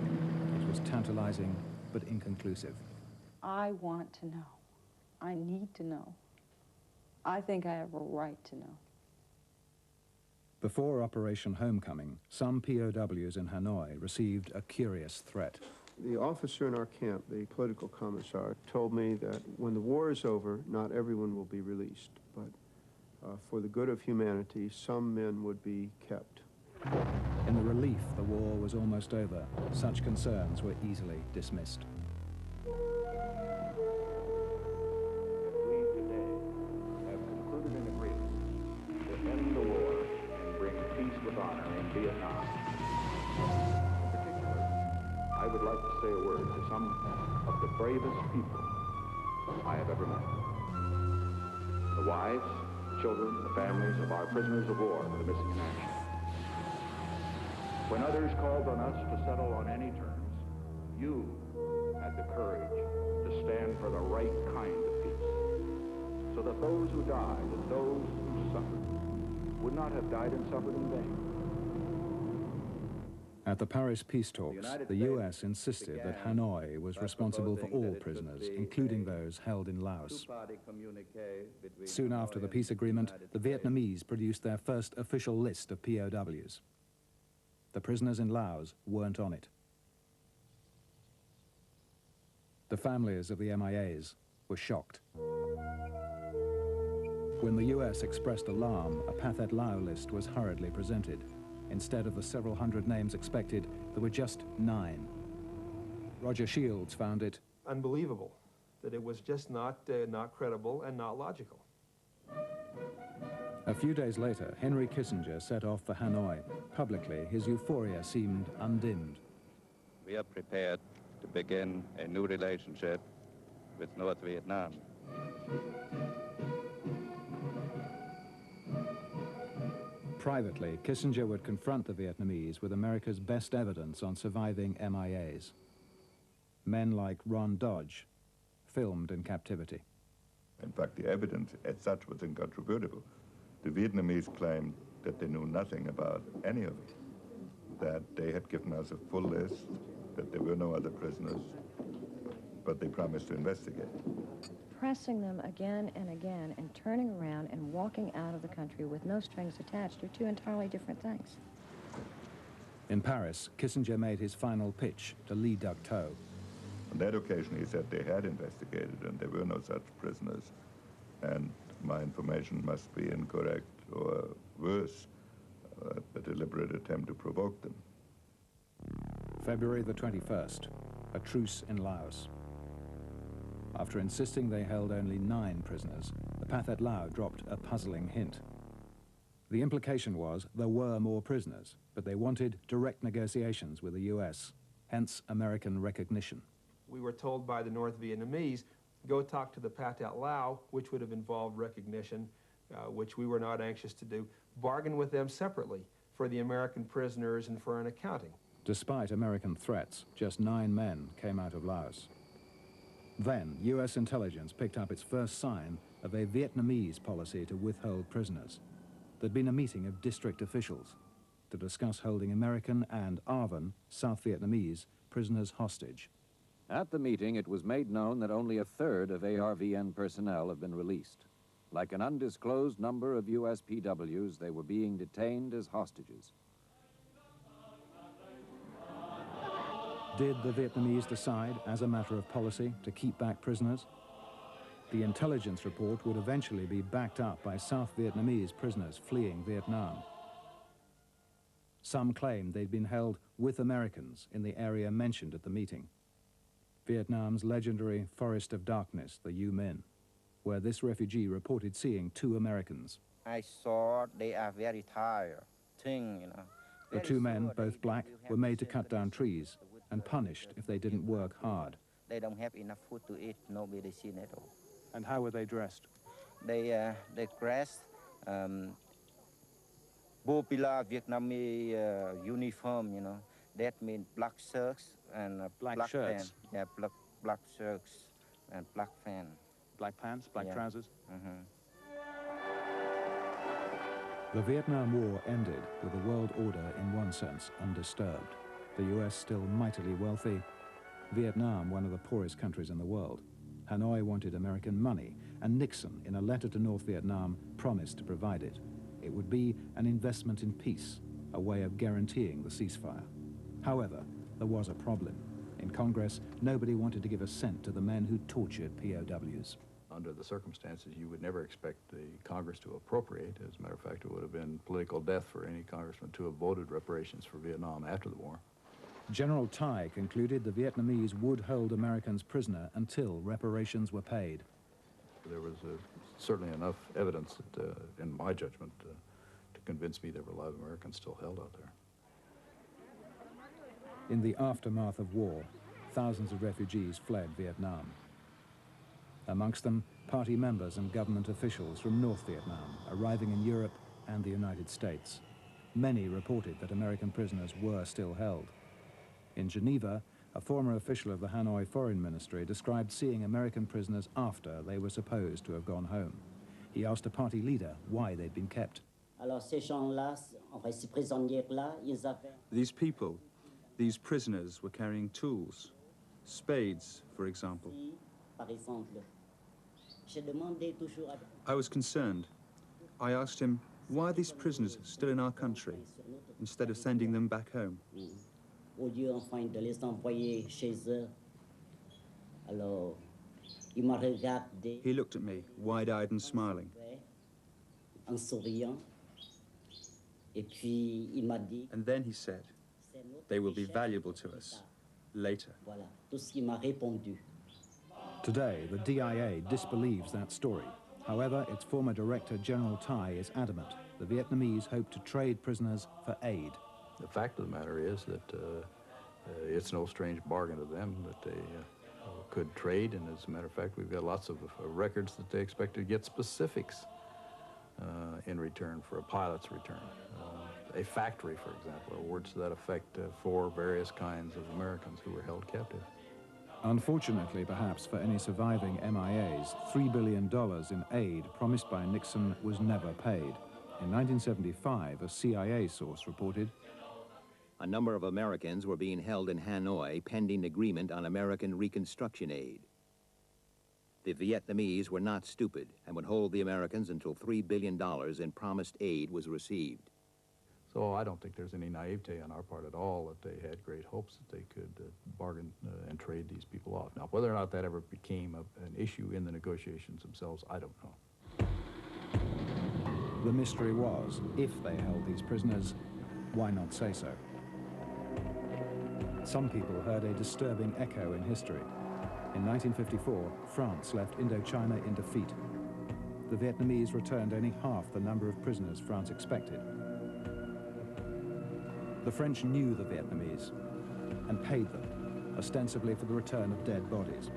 It was tantalizing, but inconclusive. I want to know. I need to know. I think I have a right to know. Before Operation Homecoming, some POWs in Hanoi received a curious threat. The officer in our camp, the political commissar, told me that when the war is over, not everyone will be released, but for the good of humanity, some men would be kept. In the relief the war was almost over, such concerns were easily dismissed. We today have concluded an agreement to end the war and bring peace with honor in Vietnam. In particular, I would like to say a word to some of the bravest people I have ever met. The wives, children, the families of our prisoners of war that are missing in action. When others called on us to settle on any terms, you had the courage to stand for the right kind of peace, so that those who died and those who suffered would not have died and suffered in vain. At the Paris peace talks, the U.S. insisted that Hanoi was responsible for all prisoners, including those held in Laos. Soon after the peace agreement, the Vietnamese produced their first official list of POWs. The prisoners in Laos weren't on it. The families of the MIAs were shocked. When the U.S. expressed alarm, a Pathet Lao list was hurriedly presented. Instead of the several hundred names expected, there were just 9. Roger Shields found it unbelievable, that it was just not credible and not logical. A few days later, Henry Kissinger set off for Hanoi. Publicly, his euphoria seemed undimmed. We are prepared to begin a new relationship with North Vietnam. Privately, Kissinger would confront the Vietnamese with America's best evidence on surviving MIAs. Men like Ron Dodge, filmed in captivity. In fact, the evidence as such was incontrovertible. The Vietnamese claimed that they knew nothing about any of it, that they had given us a full list, that there were no other prisoners, but they promised to investigate. Pressing them again and again and turning around and walking out of the country with no strings attached are two entirely different things. In Paris, Kissinger made his final pitch to Lee Duc-Tho. On that occasion, he said they had investigated and there were no such prisoners, and my information must be incorrect or worse, a deliberate attempt to provoke them. February the 21st, a truce in Laos. After insisting they held only 9 prisoners, the Pathet Lao dropped a puzzling hint. The implication was there were more prisoners, but they wanted direct negotiations with the US, hence American recognition. We were told by the North Vietnamese, go talk to the Pathet Lao, which would have involved recognition, which we were not anxious to do, bargain with them separately for the American prisoners and for an accounting. Despite American threats, just 9 men came out of Laos. Then, US intelligence picked up its first sign of a Vietnamese policy to withhold prisoners. There'd been a meeting of district officials to discuss holding American and ARVN, South Vietnamese, prisoners hostage. At the meeting, it was made known that only a third of ARVN personnel have been released. Like an undisclosed number of US PWs, they were being detained as hostages. Did the Vietnamese decide, as a matter of policy, to keep back prisoners? The intelligence report would eventually be backed up by South Vietnamese prisoners fleeing Vietnam. Some claimed they'd been held with Americans in the area mentioned at the meeting. Vietnam's legendary Forest of Darkness, the U Minh, where this refugee reported seeing 2 Americans. I saw they are very tired, thin, The 2 men, both black, were made to cut down trees and punished if they didn't work hard. They don't have enough food to eat, no medicine at all. And how were they dressed? They dressed popular Vietnamese uniform, That means black shirts and black shirts? pants. Yeah, black shirts and black pants. Black pants, black trousers? Mm-hmm. The Vietnam War ended with the world order, in one sense, undisturbed. The US still mightily wealthy, Vietnam one of the poorest countries in the world. Hanoi wanted American money, and Nixon, in a letter to North Vietnam, promised to provide it. It would be an investment in peace, a way of guaranteeing the ceasefire. However, there was a problem. In Congress, nobody wanted to give a cent to the men who tortured POWs. Under the circumstances, you would never expect the Congress to appropriate. As a matter of fact, it would have been political death for any congressman to have voted reparations for Vietnam after the war. General Tai concluded the Vietnamese would hold Americans prisoner until reparations were paid. There was certainly enough evidence that, in my judgment, to convince me there were live Americans still held out there. In the aftermath of war, thousands of refugees fled Vietnam. Amongst them, party members and government officials from North Vietnam, arriving in Europe and the United States. Many reported that American prisoners were still held. In Geneva, a former official of the Hanoi Foreign Ministry described seeing American prisoners after they were supposed to have gone home. He asked a party leader why they'd been kept. These people, these prisoners, were carrying tools, spades, for example. I was concerned. I asked him, why are these prisoners still in our country, instead of sending them back home? He looked at me, wide-eyed and smiling. And then he said, they will be valuable to us. later. Voilà, tout ce qui m'a répondu. Today, the DIA disbelieves that story. However, its former director, General Tai, is adamant. The Vietnamese hope to trade prisoners for aid. The fact of the matter is that it's no strange bargain to them that they could trade, and as a matter of fact, we've got lots of records that they expect to get specifics in return for a pilot's return. A factory, for example, or words to that effect for various kinds of Americans who were held captive. Unfortunately, perhaps, for any surviving MIAs, $3 billion in aid promised by Nixon was never paid. In 1975, a CIA source reported, a number of Americans were being held in Hanoi pending agreement on American reconstruction aid. The Vietnamese were not stupid and would hold the Americans until $3 billion in promised aid was received. So I don't think there's any naivete on our part at all that they had great hopes that they could bargain and trade these people off. Now, whether or not that ever became an issue in the negotiations themselves, I don't know. The mystery was, if they held these prisoners, why not say so? Some people heard a disturbing echo in history. In 1954, France left Indochina in defeat. The Vietnamese returned only half the number of prisoners France expected. The French knew the Vietnamese and paid them, ostensibly for the return of dead bodies.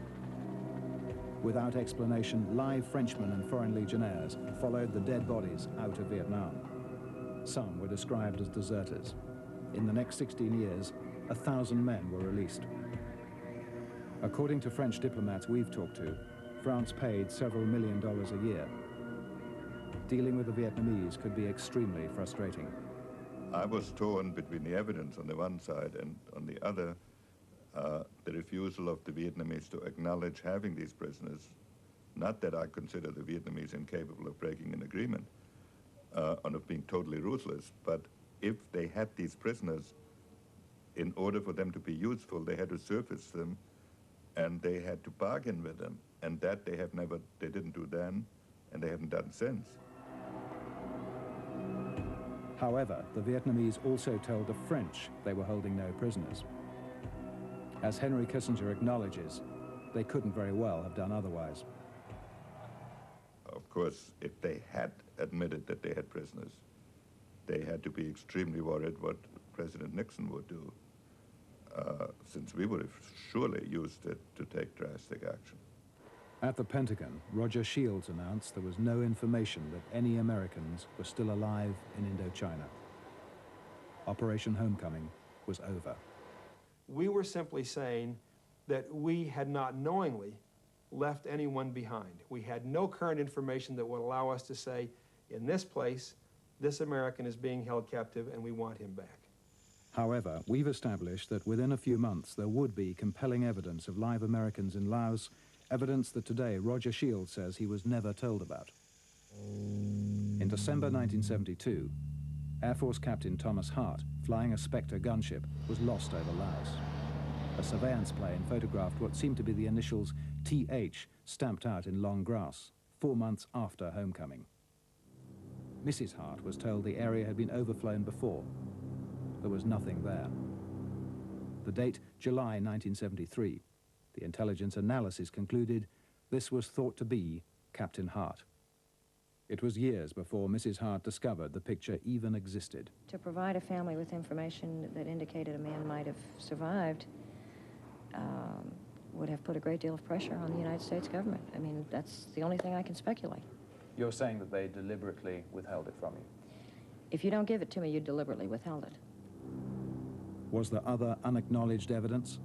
Without explanation, live Frenchmen and foreign legionnaires followed the dead bodies out of Vietnam. Some were described as deserters. In the next 16 years, 1,000 men were released. According to French diplomats we've talked to, France paid several $1 million a year. Dealing with the Vietnamese could be extremely frustrating. I was torn between the evidence on the one side and on the other, the refusal of the Vietnamese to acknowledge having these prisoners. Not that I consider the Vietnamese incapable of breaking an agreement, and of being totally ruthless, but if they had these prisoners, in order for them to be useful, they had to surface them, and they had to bargain with them, and that they didn't do then, and they haven't done since. However, the Vietnamese also told the French they were holding no prisoners. As Henry Kissinger acknowledges, they couldn't very well have done otherwise. Of course, if they had admitted that they had prisoners, they had to be extremely worried what President Nixon would do, since we would have surely used it to take drastic action. At the Pentagon, Roger Shields announced there was no information that any Americans were still alive in Indochina. Operation Homecoming was over. We were simply saying that we had not knowingly left anyone behind. We had no current information that would allow us to say, in this place, this American is being held captive and we want him back. However, we've established that within a few months there would be compelling evidence of live Americans in Laos, evidence that today Roger Shields says he was never told about. In December 1972, Air Force Captain Thomas Hart, flying a Spectre gunship, was lost over Laos. A surveillance plane photographed what seemed to be the initials TH stamped out in long grass, 4 months after homecoming. Mrs. Hart was told the area had been overflown before. There was nothing there. The date, July 1973. The intelligence analysis concluded this was thought to be Captain Hart. It was years before Mrs. Hart discovered the picture even existed. To provide a family with information that indicated a man might have survived would have put a great deal of pressure on the United States government. I mean, that's the only thing I can speculate. You're saying that they deliberately withheld it from you? If you don't give it to me, you deliberately withheld it. Was there other unacknowledged evidence?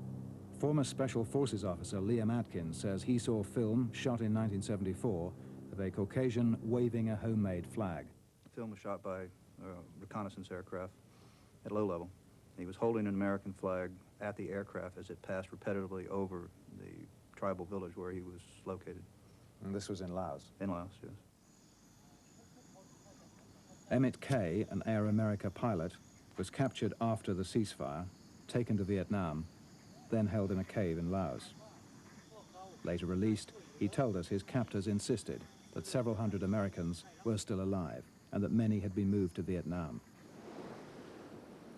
Former Special Forces officer Liam Atkins says he saw film shot in 1974 of a Caucasian waving a homemade flag. The film was shot by a reconnaissance aircraft at low level. He was holding an American flag at the aircraft as it passed repetitively over the tribal village where he was located. And this was in Laos? In Laos, yes. Emmett Kay, an Air America pilot, was captured after the ceasefire, taken to Vietnam, then held in a cave in Laos. Later released, he told us his captors insisted that several hundred Americans were still alive and that many had been moved to Vietnam.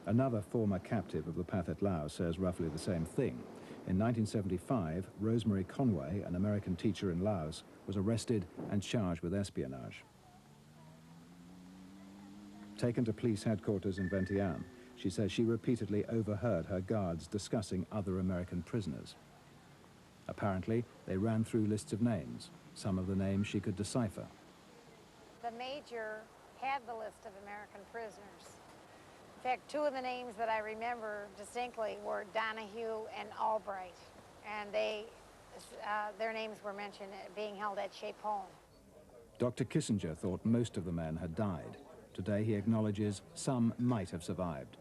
Another former captive of the Pathet Lao says roughly the same thing. In 1975, Rosemary Conway, an American teacher in Laos, was arrested and charged with espionage. Taken to police headquarters in Vientiane, she says she repeatedly overheard her guards discussing other American prisoners. Apparently, they ran through lists of names, some of the names she could decipher. The major had the list of American prisoners. In fact, two of the names that I remember distinctly were Donahue and Albright, and their names were mentioned being held at Chapon. Dr. Kissinger thought most of the men had died. Today he acknowledges some might have survived.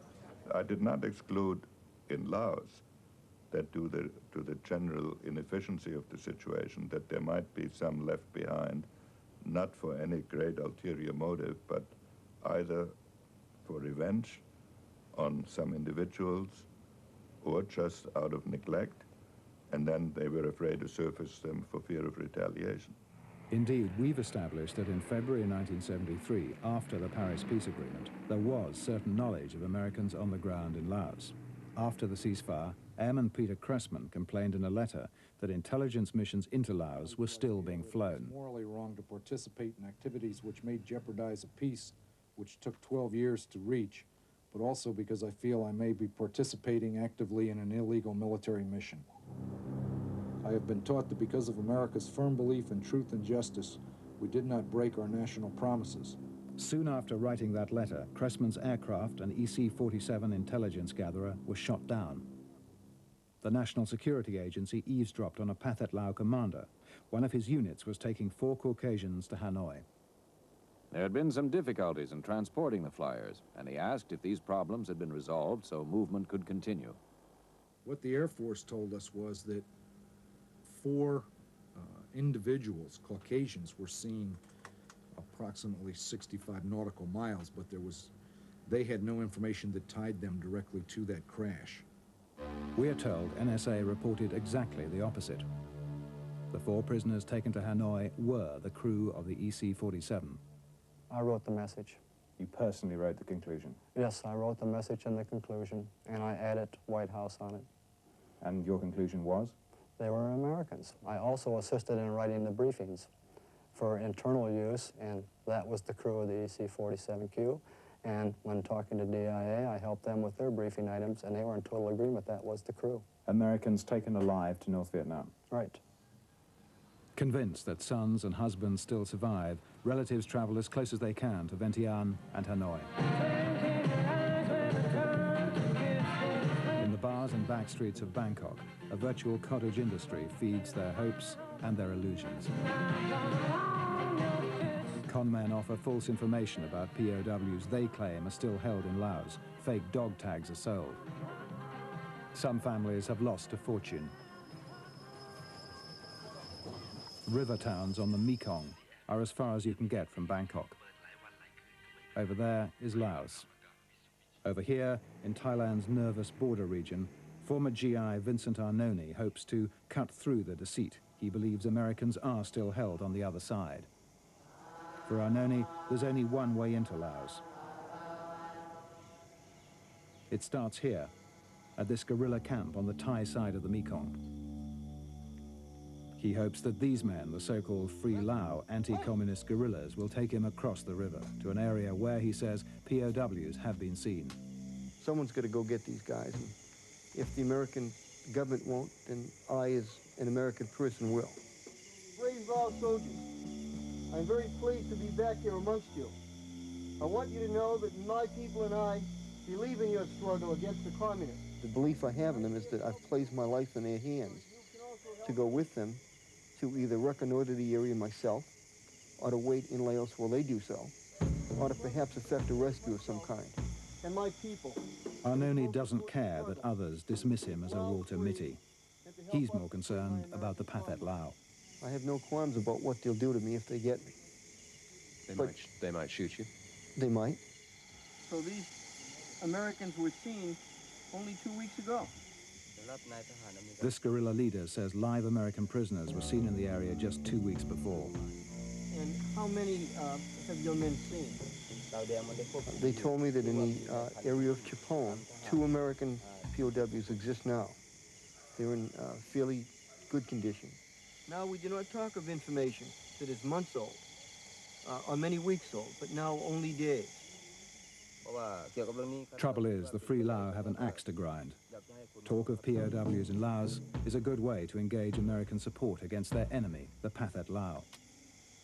I did not exclude in Laos that due to the general inefficiency of the situation, that there might be some left behind, not for any great ulterior motive, but either for revenge on some individuals or just out of neglect, and then they were afraid to surface them for fear of retaliation. Indeed, we've established that in February 1973, after the Paris Peace Agreement, there was certain knowledge of Americans on the ground in Laos. After the ceasefire, Airman Peter Cressman complained in a letter that intelligence missions into Laos were still being flown. It's morally wrong to participate in activities which may jeopardize a peace which took 12 years to reach, but also because I feel I may be participating actively in an illegal military mission. I have been taught that because of America's firm belief in truth and justice, we did not break our national promises. Soon after writing that letter, Cressman's aircraft, an EC-47 intelligence gatherer, was shot down. The National Security Agency eavesdropped on a Pathet Lao commander. One of his units was taking 4 Caucasians to Hanoi. There had been some difficulties in transporting the flyers, and he asked if these problems had been resolved so movement could continue. What the Air Force told us was that 4 individuals, Caucasians, were seen approximately 65 nautical miles, but they had no information that tied them directly to that crash. We are told NSA reported exactly the opposite. The 4 prisoners taken to Hanoi were the crew of the EC-47. I wrote the message. You personally wrote the conclusion? Yes, I wrote the message and the conclusion, and I added White House on it. And your conclusion was? They were Americans. I also assisted in writing the briefings for internal use, and that was the crew of the EC-47Q. And when talking to DIA, I helped them with their briefing items, and they were in total agreement that was the crew. Americans taken alive to North Vietnam? Right. Convinced that sons and husbands still survive, relatives travel as close as they can to Vientiane and Hanoi. In the bars and back streets of Bangkok, a virtual cottage industry feeds their hopes and their illusions. Con men offer false information about POWs they claim are still held in Laos. Fake dog tags are sold. Some families have lost a fortune. River towns on the Mekong are as far as you can get from Bangkok. Over there is Laos. Over here, in Thailand's nervous border region, former GI Vincent Arnone hopes to cut through the deceit. He believes Americans are still held on the other side. For Arnone, there's only one way into Laos. It starts here, at this guerrilla camp on the Thai side of the Mekong. He hopes that these men, the so-called Free Lao anti-communist guerrillas, will take him across the river to an area where, he says, POWs have been seen. Someone's got to go get these guys. And if the American government won't, then I, as an American person, will. Brave Lao soldiers, I'm very pleased to be back here amongst you. I want you to know that my people and I believe in your struggle against the communists. The belief I have in them is that I've placed my life in their hands to go with them to either reconnoiter the area myself, or to wait in Laos while they do so, or to perhaps effect a rescue of some kind. And my people. Arnone doesn't care that others dismiss him as a Walter Mitty. He's more concerned about the Pathet Lao. I have no qualms about what they'll do to me if they get me. They might shoot you. They might. So these Americans were seen only 2 weeks ago. This guerrilla leader says live American prisoners were seen in the area just 2 weeks before. And how many have your men seen? They told me that in the area of Chapone, 2 American POWs exist now. They're in fairly good condition. Now we do not talk of information that is months old, or many weeks old, but now only days. Trouble is, the Free Lao have an axe to grind. Talk of POWs in Laos is a good way to engage American support against their enemy, the Pathet Lao.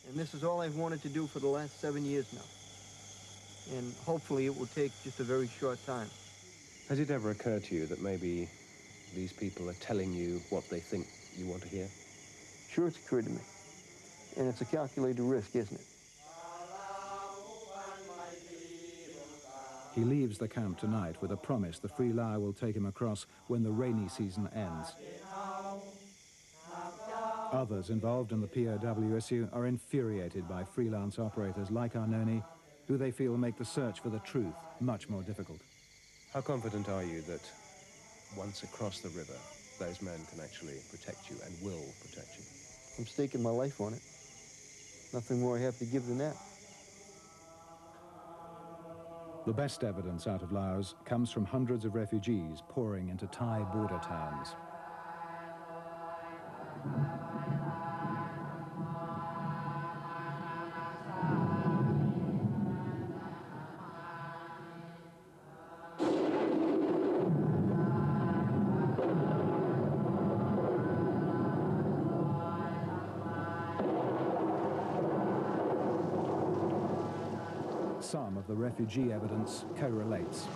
And this is all I've wanted to do for the last 7 years now. And hopefully it will take just a very short time. Has it ever occurred to you that maybe these people are telling you what they think you want to hear? Sure, it's occurred to me. And it's a calculated risk, isn't it? He leaves the camp tonight with a promise the Free Lao will take him across when the rainy season ends. Others involved in the POW issue are infuriated by freelance operators like Arnone, who they feel make the search for the truth much more difficult. How confident are you that once across the river, those men can actually protect you and will protect you? I'm staking my life on it. Nothing more I have to give than that. The best evidence out of Laos comes from hundreds of refugees pouring into Thai border towns. Some of the refugee evidence correlates.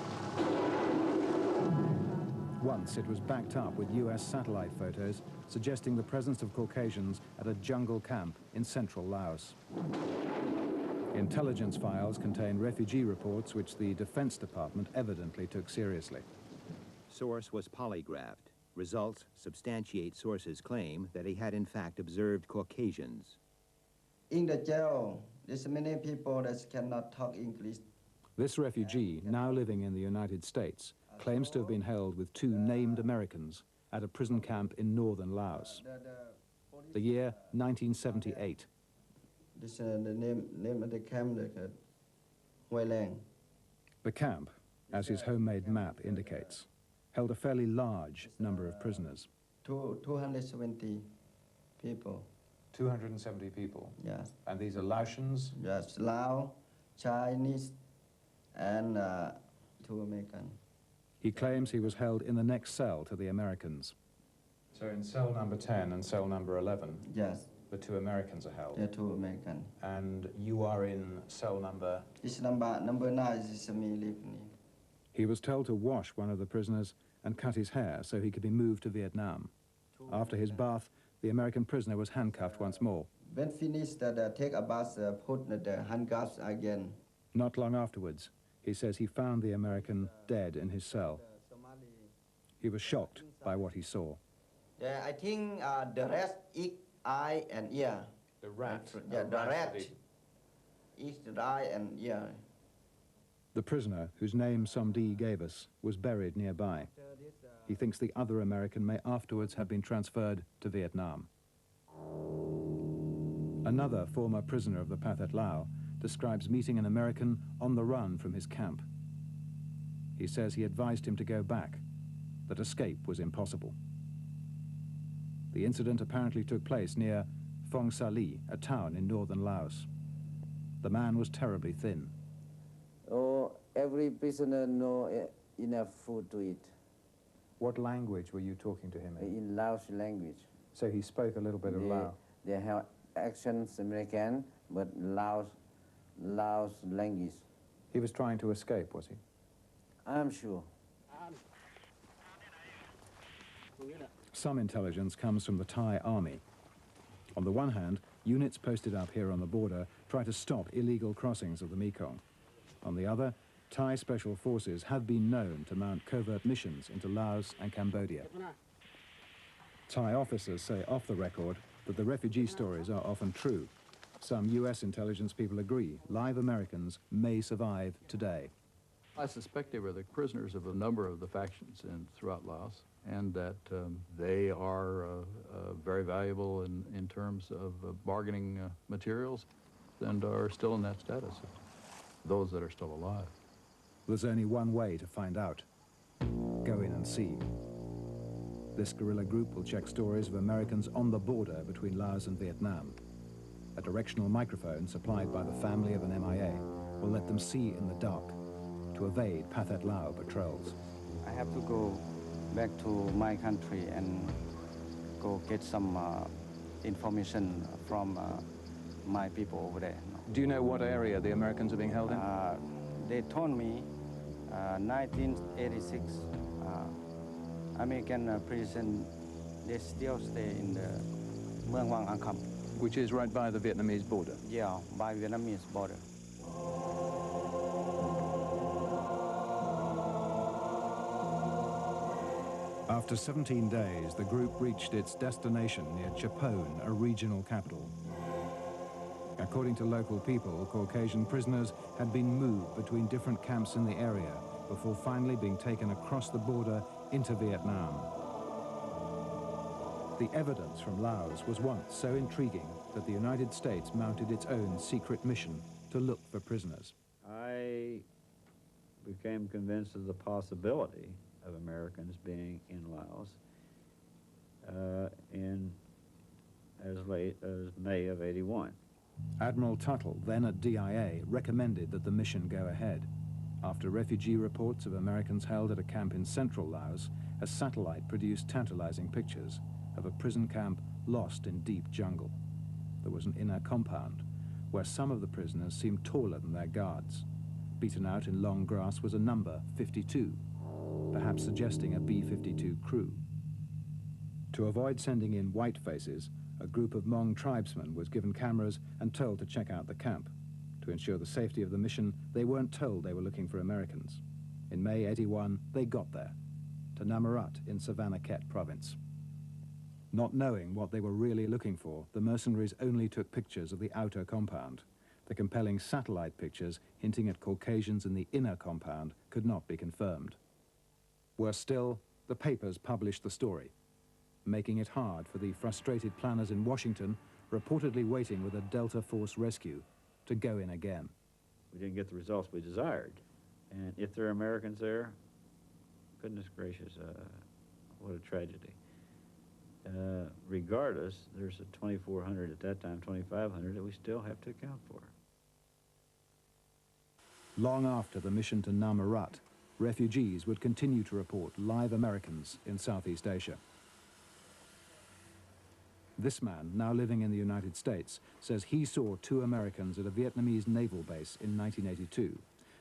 Once it was backed up with US satellite photos suggesting the presence of Caucasians at a jungle camp in central Laos. Intelligence files contain refugee reports which the Defense Department evidently took seriously. Source was polygraphed. Results substantiate source's claim that he had in fact observed Caucasians. In the jail, there's many people that cannot talk English. This refugee, now living in the United States, claims to have been held with 2 named Americans at a prison camp in northern Laos. The year 1978. This is the name of the camp, Hoi Lang. The camp, as his homemade map indicates, held a fairly large number of prisoners. 270 people. 270 people? Yes. And these are Laotians? Yes, Lao, Chinese, and 2 Americans. He claims he was held in the next cell to the Americans. So in cell number 10 and cell number 11? Yes. The 2 Americans are held? The 2 Americans. And you are in cell number? This number 9 is me living. He was told to wash one of the prisoners and cut his hair so he could be moved to Vietnam. After his bath, the American prisoner was handcuffed once more. When finished, take a bath, put the handcuffs again. Not long afterwards, he says he found the American dead in his cell. He was shocked by what he saw. Yeah, I think the rat eat eye and ear. The rat? Yeah, the rat eats the eye and ear. The prisoner, whose name Somdi gave us, was buried nearby. He thinks the other American may afterwards have been transferred to Vietnam. Another former prisoner of the Pathet Lao describes meeting an American on the run from his camp. He says he advised him to go back, that escape was impossible. The incident apparently took place near Phong Sa-Li, a town in northern Laos. The man was terribly thin. Oh, every prisoner knows enough food to eat. What language were you talking to him in? In Laos language. So he spoke a little bit of Lao? They have accents American, but Laos language. He was trying to escape, was he? I'm sure. Some intelligence comes from the Thai army. On the one hand, units posted up here on the border try to stop illegal crossings of the Mekong. On the other, Thai special forces have been known to mount covert missions into Laos and Cambodia. Thai officers say off the record that the refugee stories are often true. Some US intelligence people agree live Americans may survive today. I suspect they were the prisoners of a number of the factions throughout Laos. and that they are very valuable in terms of bargaining materials and are still in that status, those that are still alive. There's only one way to find out. Go in and see. This guerrilla group will check stories of Americans on the border between Laos and Vietnam. A directional microphone supplied by the family of an MIA will let them see in the dark to evade Pathet Lao patrols. I have to go back to my country and go get some information from my people over there. Do you know what area the Americans are being held in? They told me 1986 American prison, they still stay in the Muang Wang Ang Kham. Which is right by the Vietnamese border? Yeah, by Vietnamese border. After 17 days, the group reached its destination near Chapone, a regional capital. According to local people, Caucasian prisoners had been moved between different camps in the area before finally being taken across the border into Vietnam. The evidence from Laos was once so intriguing that the United States mounted its own secret mission to look for prisoners. I became convinced of the possibility of Americans being in Laos in as late as May of '81. Admiral Tuttle, then at DIA, recommended that the mission go ahead. After refugee reports of Americans held at a camp in central Laos, a satellite produced tantalizing pictures of a prison camp lost in deep jungle. There was an inner compound where some of the prisoners seemed taller than their guards. Beaten out in long grass was a number, 52, perhaps suggesting a B-52 crew. To avoid sending in white faces, a group of Hmong tribesmen was given cameras and told to check out the camp. To ensure the safety of the mission, they weren't told they were looking for Americans. In May '81, they got there, to Namarat in Savannah Ket province. Not knowing what they were really looking for, the mercenaries only took pictures of the outer compound. The compelling satellite pictures hinting at Caucasians in the inner compound could not be confirmed. Worse still, the papers published the story, making it hard for the frustrated planners in Washington, reportedly waiting with a Delta Force rescue, to go in again. We didn't get the results we desired. And if there are Americans there, goodness gracious, what a tragedy. Regardless, there's a 2,400 at that time, 2,500 that we still have to account for. Long after the mission to Namarat, refugees would continue to report live Americans in Southeast Asia. This man, now living in the United States, says he saw 2 Americans at a Vietnamese naval base in 1982.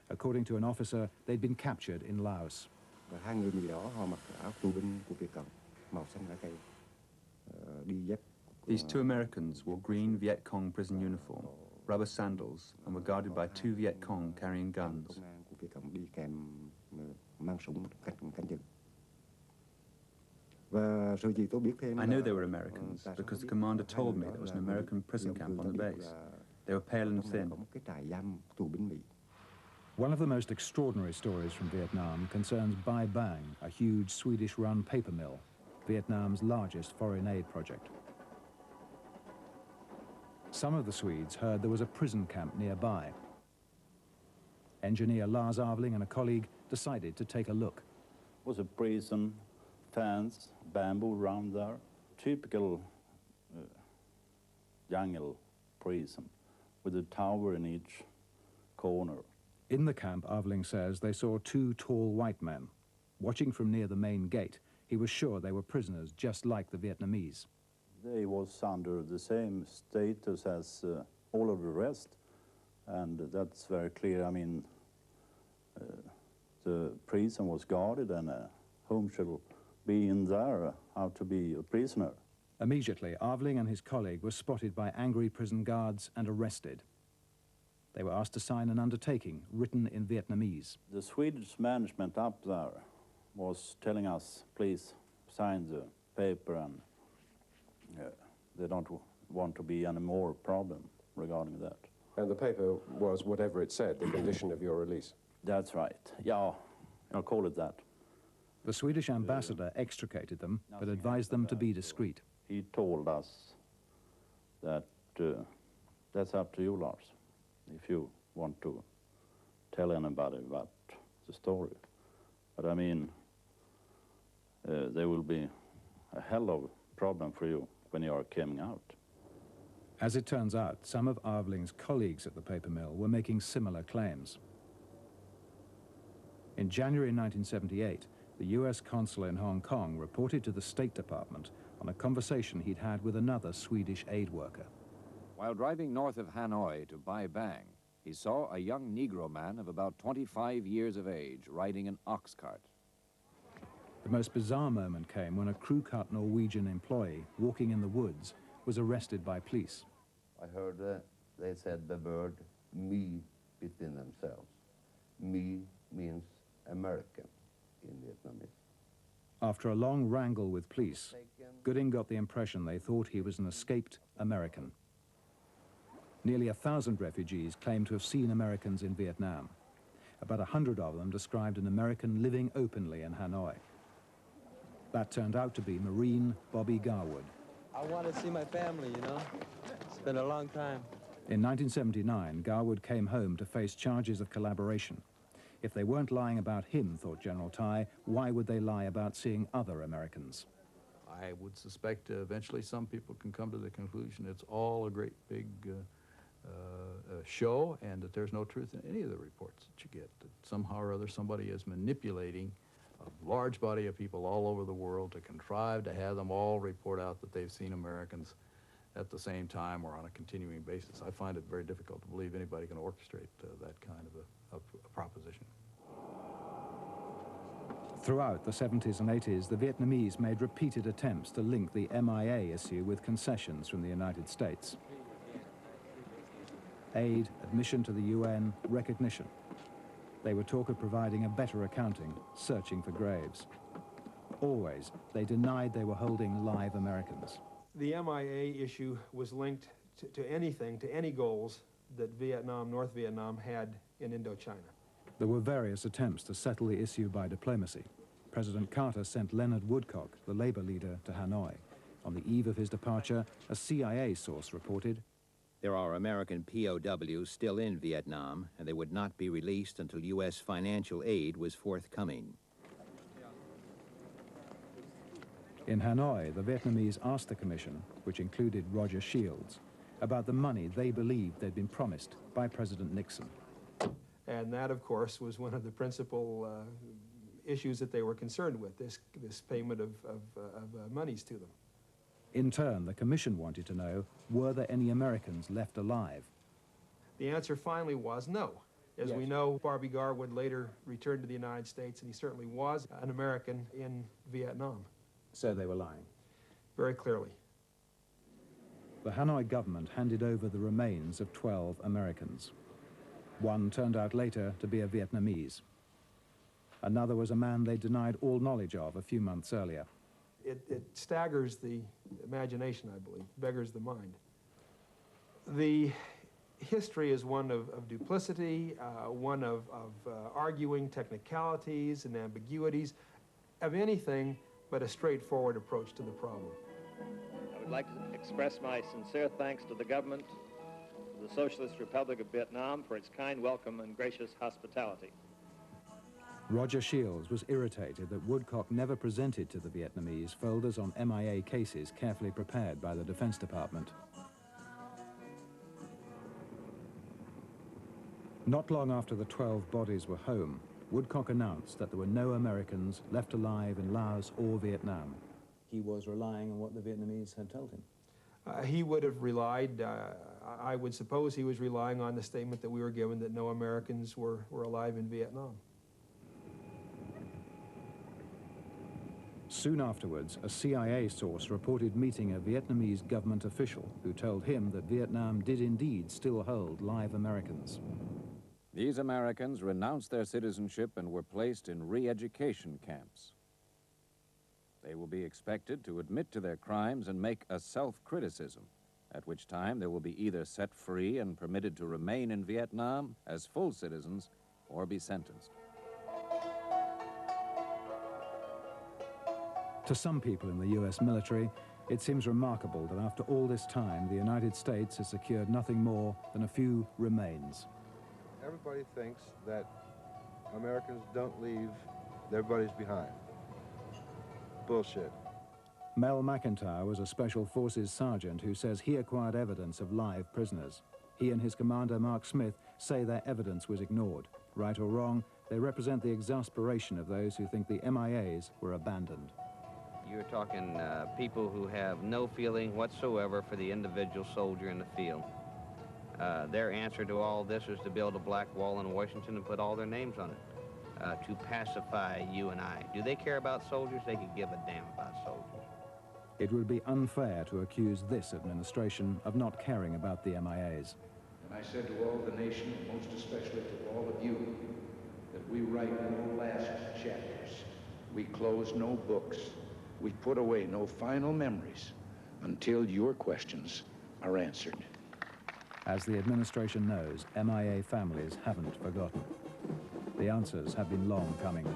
According to an officer, they'd been captured in Laos. Hai người Mỹ đó họ mặc áo tù binh của Việt Cộng màu xanh lá cây, đi dép. These 2 Americans wore green Viet Cong prison uniform, rubber sandals, and were guarded by 2 Viet Cong carrying guns. Của Việt Cộng đi kèm mang súng canh chừng. I knew they were Americans because the commander told me there was an American prison camp on the base. They were pale and thin. One of the most extraordinary stories from Vietnam concerns Bai Bang, a huge Swedish-run paper mill, Vietnam's largest foreign aid project. Some of the Swedes heard there was a prison camp nearby. Engineer Lars Avling and a colleague decided to take a look. It was a prison, fence, bamboo around there, typical jungle prison with a tower in each corner. In the camp, Avling says, they saw 2 tall white men. Watching from near the main gate, he was sure they were prisoners just like the Vietnamese. They was under the same status as all of the rest, and that's very clear. I mean, the prison was guarded, and whom shall be in there, how to be a prisoner. Immediately, Avling and his colleague were spotted by angry prison guards and arrested. They were asked to sign an undertaking written in Vietnamese. The Swedish management up there was telling us, please sign the paper, and they don't want to be any more problem regarding that. And the paper was whatever it said, the condition of your release? That's right. Yeah, I'll call it that. The Swedish ambassador extricated them, but advised them to be discreet. He told us that that's up to you, Lars, if you want to tell anybody about the story. But I mean, there will be a hell of a problem for you when you are coming out. As it turns out, some of Arvling's colleagues at the paper mill were making similar claims. In January 1978, the US consul in Hong Kong reported to the State Department on a conversation he'd had with another Swedish aid worker. While driving north of Hanoi to Bai Bang, he saw a young Negro man of about 25 years of age riding an ox cart. The most bizarre moment came when a crew-cut Norwegian employee walking in the woods was arrested by police. I heard they said the word me between themselves. Me means American in Vietnamese. After a long wrangle with police, Gooding got the impression they thought he was an escaped American. Nearly 1,000 refugees claimed to have seen Americans in Vietnam. About 100 of them described an American living openly in Hanoi. That turned out to be Marine Bobby Garwood. I want to see my family, you know. It's been a long time. In 1979, Garwood came home to face charges of collaboration. If they weren't lying about him, thought General Tai, why would they lie about seeing other Americans? I would suspect eventually some people can come to the conclusion it's all a great big show, and that there's no truth in any of the reports that you get, that somehow or other somebody is manipulating a large body of people all over the world to contrive to have them all report out that they've seen Americans at the same time or on a continuing basis. I find it very difficult to believe anybody can orchestrate that kind of a proposition. Throughout the 70s and 80s, the Vietnamese made repeated attempts to link the MIA issue with concessions from the United States. Aid, admission to the UN, recognition. They would talk of providing a better accounting, searching for graves. Always, they denied they were holding live Americans. The MIA issue was linked to anything, to any goals that Vietnam, North Vietnam had in Indochina. There were various attempts to settle the issue by diplomacy. President Carter sent Leonard Woodcock, the labor leader, to Hanoi. On the eve of his departure, a CIA source reported, "There are American POWs still in Vietnam, and they would not be released until U.S. financial aid was forthcoming." In Hanoi, the Vietnamese asked the commission, which included Roger Shields, about the money they believed they'd been promised by President Nixon. And that, of course, was one of the principal issues that they were concerned with, this payment of monies to them. In turn, the commission wanted to know, were there any Americans left alive? The answer finally was no. As we know, Bobby Garwood later returned to the United States, and he certainly was an American in Vietnam. So they were lying. Very clearly. The Hanoi government handed over the remains of 12 Americans. One turned out later to be a Vietnamese. Another was a man they denied all knowledge of a few months earlier. It staggers the imagination, I believe, beggars the mind. The history is one of duplicity, one of arguing technicalities and ambiguities, of anything but a straightforward approach to the problem. I would like to express my sincere thanks to the government of the Socialist Republic of Vietnam for its kind welcome and gracious hospitality. Roger Shields was irritated that Woodcock never presented to the Vietnamese folders on MIA cases carefully prepared by the Defense Department. Not long after the 12 bodies were home, Woodcock announced that there were no Americans left alive in Laos or Vietnam. He was relying on what the Vietnamese had told him. He would have relied, I would suppose he was relying on the statement that we were given that no Americans were alive in Vietnam. Soon afterwards, a CIA source reported meeting a Vietnamese government official who told him that Vietnam did indeed still hold live Americans. These Americans renounced their citizenship and were placed in re-education camps. They will be expected to admit to their crimes and make a self-criticism, at which time they will be either set free and permitted to remain in Vietnam as full citizens or be sentenced. To some people in the US military, it seems remarkable that after all this time, the United States has secured nothing more than a few remains. Everybody thinks that Americans don't leave their buddies behind. Bullshit. Mel McIntyre was a Special Forces sergeant who says he acquired evidence of live prisoners. He and his commander, Mark Smith, say their evidence was ignored. Right or wrong, they represent the exasperation of those who think the MIAs were abandoned. You're talking people who have no feeling whatsoever for the individual soldier in the field. Their answer to all this is to build a black wall in Washington and put all their names on it, to pacify you and I. Do they care about soldiers? They could give a damn about soldiers. It would be unfair to accuse this administration of not caring about the MIAs. And I said to all the nation, and most especially to all of you, that we write no last chapters. We close no books. We put away no final memories until your questions are answered. As the administration knows, MIA families haven't forgotten. The answers have been long coming.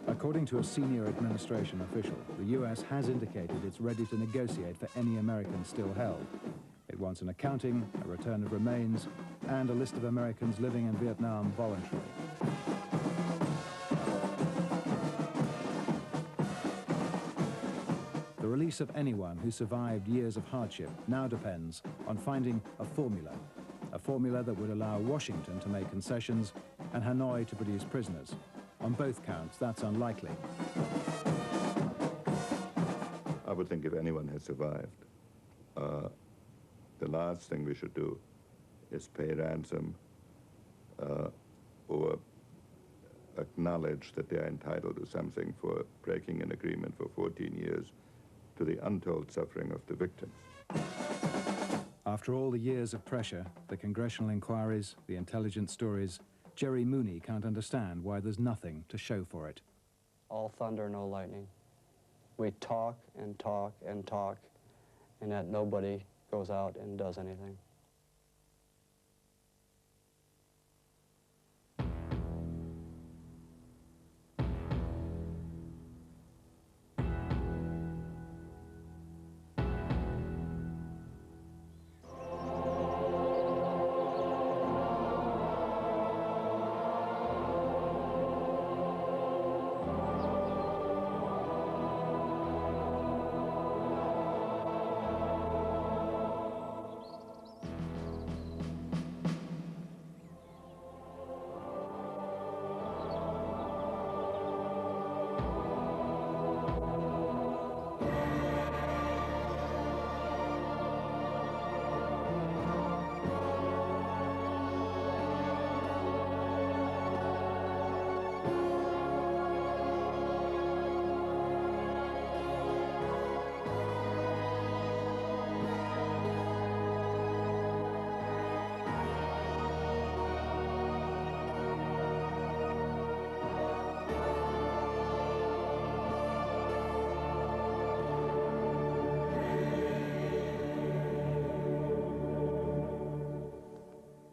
According to a senior administration official, the US has indicated it's ready to negotiate for any Americans still held. It wants an accounting, a return of remains, and a list of Americans living in Vietnam voluntarily. The release of anyone who survived years of hardship now depends on finding a formula that would allow Washington to make concessions and Hanoi to produce prisoners. On both counts, that's unlikely. I would think if anyone has survived, the last thing we should do is pay ransom or acknowledge that they are entitled to something for breaking an agreement for 14 years to the untold suffering of the victims. After all the years of pressure, the congressional inquiries, the intelligence stories, Jerry Mooney can't understand why there's nothing to show for it. All thunder, no lightning. We talk and talk and talk, and yet nobody goes out and does anything.